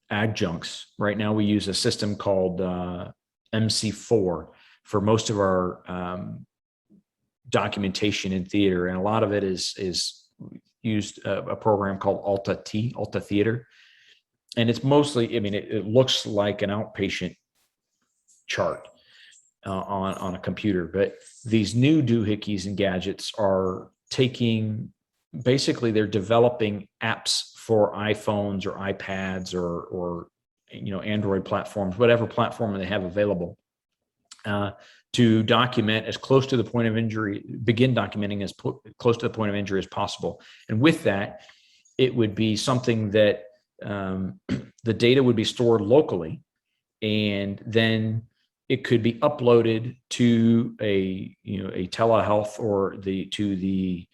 Speaker 2: adjuncts. Right now, we use a system called MC4 for most of our documentation in theater, and a lot of it is used a program called Alta Theater, and it's mostly, I mean, it looks like an outpatient chart on a computer, but these new doohickeys and gadgets are basically they're developing apps for iPhones or iPads or Android platforms, whatever platform they have available, to document as close to the point of injury, begin documenting as close to the point of injury as possible. And with that, it would be something that the data would be stored locally, and then it could be uploaded to a telehealth or to the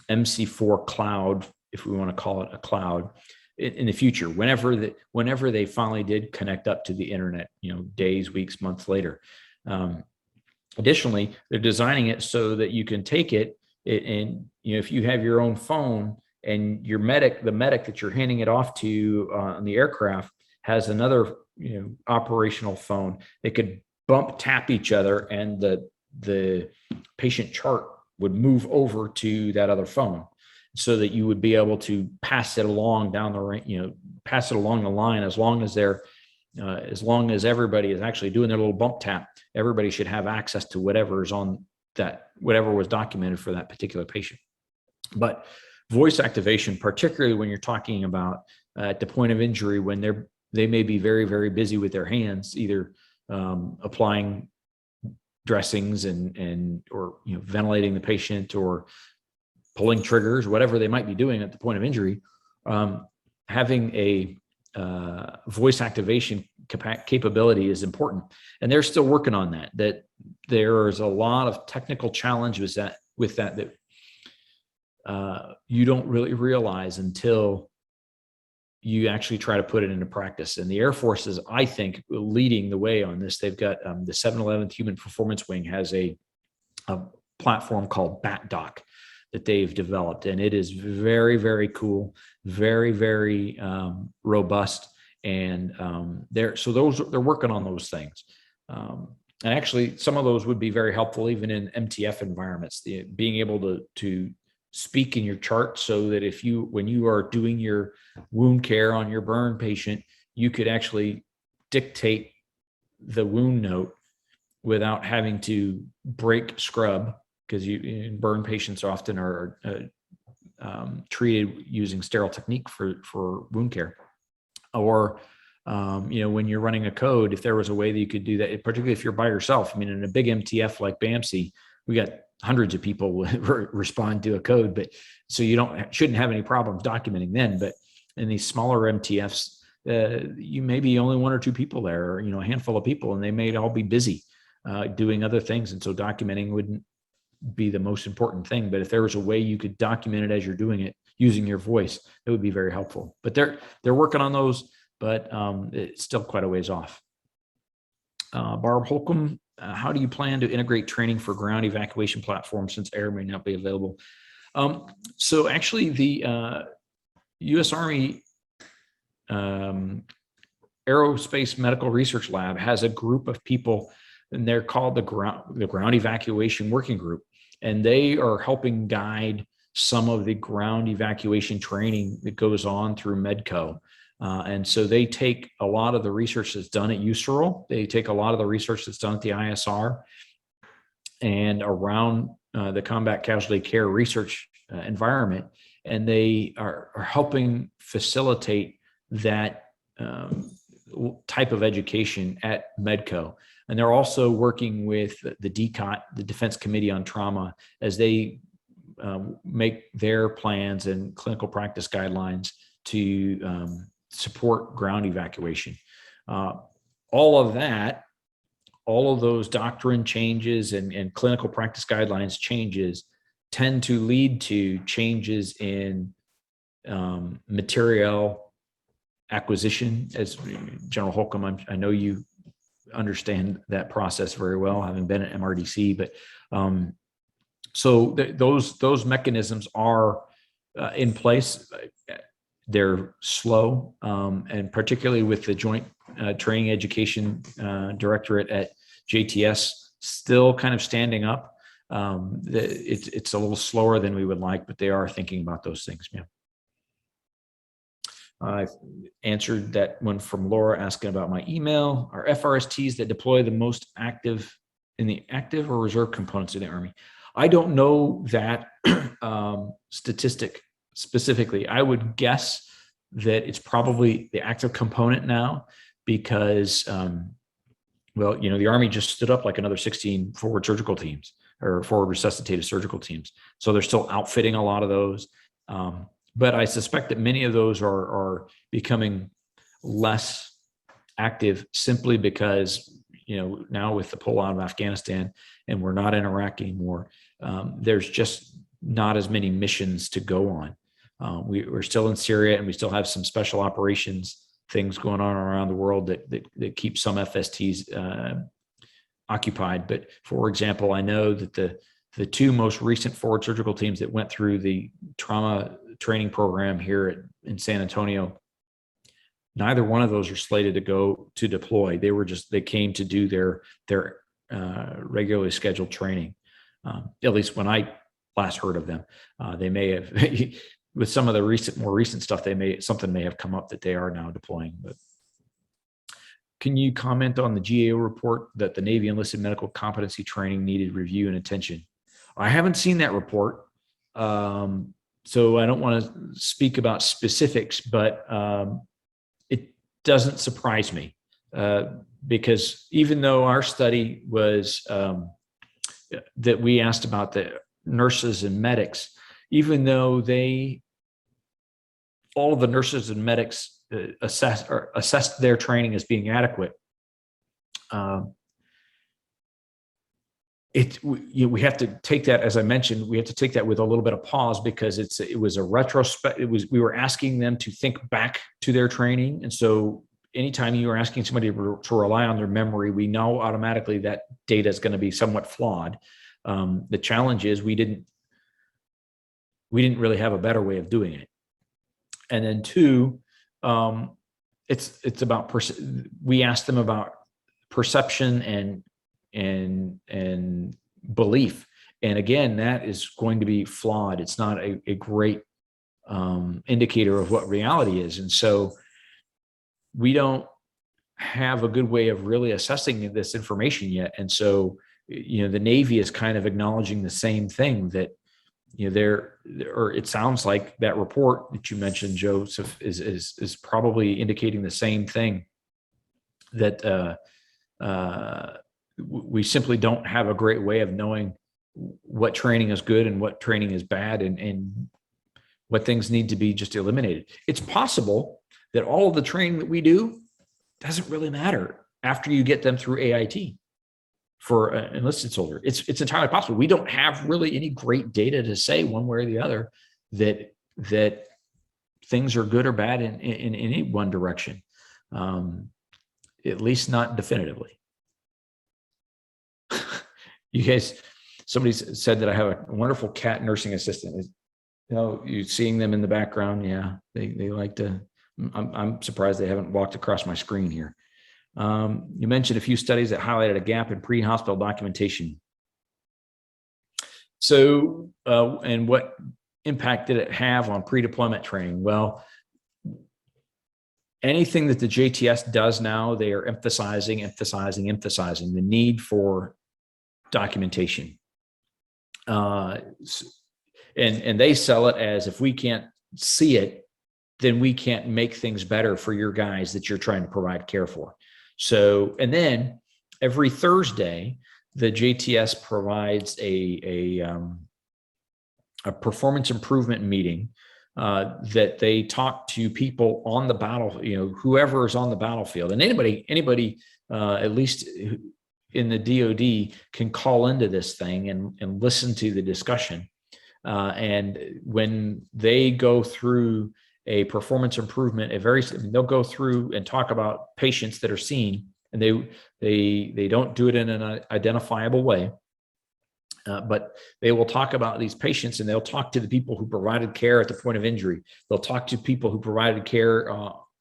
Speaker 2: MC4 cloud, if we want to call it a cloud, in the future, whenever they finally did connect up to the internet, days, weeks, months later. Additionally, they're designing it so that you can take it and if you have your own phone and the medic that you're handing it off to on the aircraft has another operational phone, they could tap each other, and the patient chart would move over to that other phone, so that you would be able to pass it along pass it along the line. As long as everybody is actually doing their little bump tap, everybody should have access to whatever was documented for that particular patient. But voice activation, particularly when you're talking about at the point of injury, when they may be very, very busy with their hands, either applying dressings or ventilating the patient or pulling triggers, whatever they might be doing at the point of injury, having a voice activation capability is important. And they're still working on that. That there's a lot of technical challenges with that you don't really realize until you actually try to put it into practice. And the Air Force is, I think, leading the way on this. They've got the 711th Human Performance Wing has a platform called BatDoc that they've developed, and it is very, very cool, very, very robust, and they're working on those things. And actually, some of those would be very helpful even in MTF environments. Being able to speak in your chart, so that when you are doing your wound care on your burn patient, you could actually dictate the wound note without having to break scrub, because burn patients often are treated using sterile technique for wound care. Or when you're running a code, if there was a way that you could do that, particularly if you're by yourself. I mean, in a big MTF like BAMC, we got hundreds of people respond to a code, but so you shouldn't have any problems documenting then. But in these smaller MTFs, you may be only one or two people there, or a handful of people, and they may all be busy doing other things, and so documenting wouldn't be the most important thing. But if there was a way you could document it as you're doing it using your voice, it would be very helpful. But they're working on those, but it's still quite a ways off. Barb Holcomb, how do you plan to integrate training for ground evacuation platforms since air may not be available? So actually, the U.S. Army Aerospace Medical Research Lab has a group of people, and they're called the Ground Evacuation Working Group, and they are helping guide some of the ground evacuation training that goes on through Medco. And so they take a lot of the research that's done at USERL. They take a lot of the research that's done at the ISR and around the combat casualty care research environment, and they are helping facilitate that type of education at Medco. And they're also working with the DCOT, the Defense Committee on Trauma, as they make their plans and clinical practice guidelines to support ground evacuation. All of those doctrine changes and clinical practice guidelines changes tend to lead to changes in material acquisition. As General Holcomb, I know you understand that process very well, having been at MRDC. But so those mechanisms are in place. They're slow, and particularly with the Joint Training Education Directorate at JTS still kind of standing up. It's a little slower than we would like, but they are thinking about those things. Yeah. I've answered that one from Laura asking about my email. Are FRSTs that deploy the most active in the active or reserve components of the Army? I don't know that statistic specifically. I would guess that it's probably the active component now because, well, the Army just stood up like another 16 forward surgical teams or forward resuscitated surgical teams. So they're still outfitting a lot of those. But I suspect that many of those are becoming less active simply because, now with the pull out of Afghanistan and we're not in Iraq anymore, there's just not as many missions to go on. We're still in Syria and we still have some special operations things going on around the world that keep some FSTs occupied. But for example, I know that the two most recent forward surgical teams that went through the trauma training program here in San Antonio, neither one of those are slated to go to deploy. They came to do their regularly scheduled training. At least when I last heard of them, they may have with some of the more recent stuff, something may have come up that they are now deploying. But can you comment on the GAO report that the Navy enlisted medical competency training needed review and attention? I haven't seen that report. So I don't want to speak about specifics, but it doesn't surprise me because even though our study was that we asked about the nurses and medics, even though all of the nurses and medics assessed their training as being adequate, we have to take that, as I mentioned, we have to take that with a little bit of pause because it was a retrospect. We were asking them to think back to their training. And so anytime you are asking somebody to rely on their memory, we know automatically that data is going to be somewhat flawed. The challenge is we didn't really have a better way of doing it. And then two, it's about, we asked them about perception and belief. And again, that is going to be flawed. It's not a great indicator of what reality is. And so we don't have a good way of really assessing this information yet. And so, the Navy is kind of acknowledging the same thing that, or it sounds like that report that you mentioned, Joseph, is probably indicating the same thing, that we simply don't have a great way of knowing what training is good and what training is bad and what things need to be just eliminated. It's possible that all of the training that we do doesn't really matter after you get them through AIT for an enlisted soldier. It's entirely possible. We don't have really any great data to say one way or the other that things are good or bad in any one direction, at least not definitively. You guys, somebody said that I have a wonderful cat nursing assistant. You seeing them in the background. Yeah, they like to, I'm surprised they haven't walked across my screen here. You mentioned a few studies that highlighted a gap in pre-hospital documentation. So, and what impact did it have on pre-deployment training? Well, anything that the JTS does now, they are emphasizing the need for documentation. And they sell it as, if we can't see it, then we can't make things better for your guys that you're trying to provide care for. So, and then every Thursday, the JTS provides a performance improvement meeting that they talk to people on the battlefield, whoever is on the battlefield, and anybody at least in the DoD can call into this thing and listen to the discussion. And when they go through a performance improvement, they'll go through and talk about patients that are seen and they don't do it in an identifiable way. But they will talk about these patients, and they'll talk to the people who provided care at the point of injury. They'll talk to people who provided care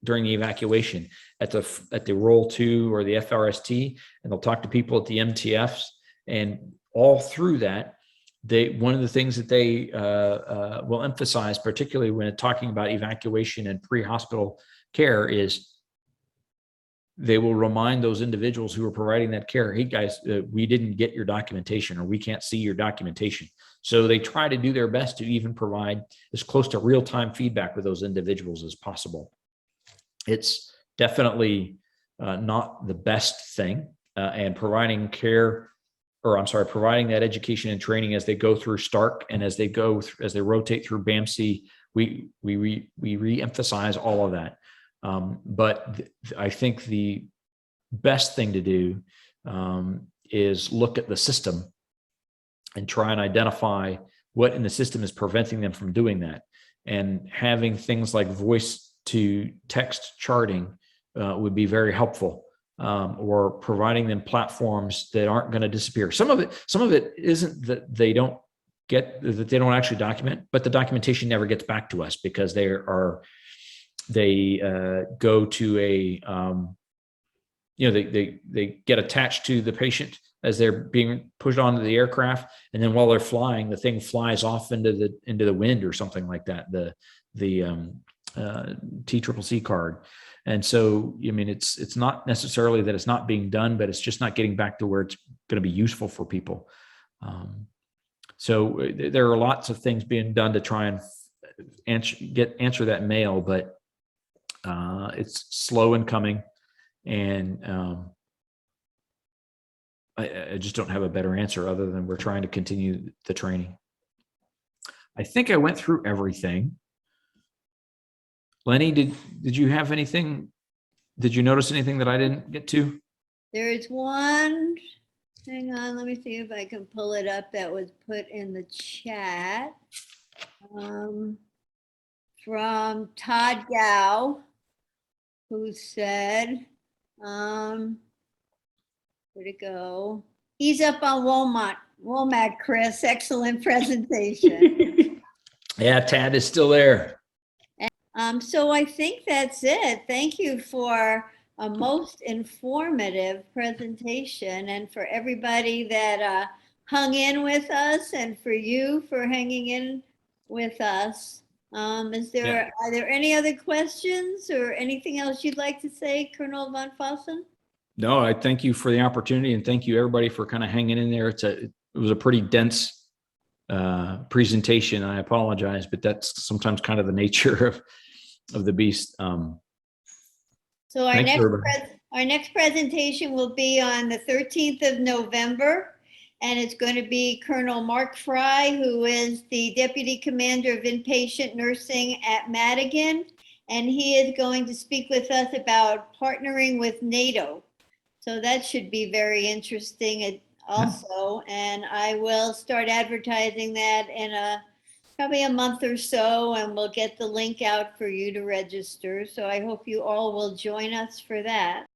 Speaker 2: during the evacuation at the Roll 2 or the FRST, and they'll talk to people at the MTFs. And all through that, one of the things that they will emphasize, particularly when talking about evacuation and pre-hospital care, is they will remind those individuals who are providing that care, hey guys, we didn't get your documentation, or we can't see your documentation. So they try to do their best to even provide as close to real-time feedback with those individuals as possible. It's definitely not the best thing, and providing care, or I'm sorry, providing that education and training as they go through Stark and as they rotate through BAMC, we re-emphasize all of that. But I think the best thing to do is look at the system and try and identify what in the system is preventing them from doing that. And having things like voice to text charting would be very helpful, or providing them platforms that aren't going to disappear. Some of it isn't that they don't actually document, but the documentation never gets back to us because they go to a, they get attached to the patient as they're being pushed onto the aircraft, and then while they're flying, the thing flies off into the wind or something like that. The TCCC card. And so, I mean, it's not necessarily that it's not being done, but it's just not getting back to where it's going to be useful for people. So there are lots of things being done to try and answer that mail, but it's slow in coming, and I just don't have a better answer other than we're trying to continue the training. I think I went through everything. Lenny, did you have anything? Did you notice anything that I didn't get to?
Speaker 1: There's one, hang on, let me see if I can pull it up, that was put in the chat. From Todd Gow, who said, where'd it go? He's up on Womack, Chris. Excellent presentation.
Speaker 2: Yeah, Tad is still there.
Speaker 1: So I think that's it. Thank you for a most informative presentation, and for everybody that hung in with us, and for you for hanging in with us. Are there any other questions or anything else you'd like to say, Colonel VanFosson?
Speaker 2: No, I thank you for the opportunity, and thank you everybody for kind of hanging in there. It was a pretty dense presentation. I apologize, but that's sometimes kind of the nature of the beast.
Speaker 1: So our next presentation will be on the 13th of November, and it's going to be Colonel Mark Fry, who is the Deputy Commander of Inpatient Nursing at Madigan, and he is going to speak with us about partnering with NATO. So that should be very interesting also, and I will start advertising that in probably a month or so, and we'll get the link out for you to register. So I hope you all will join us for that.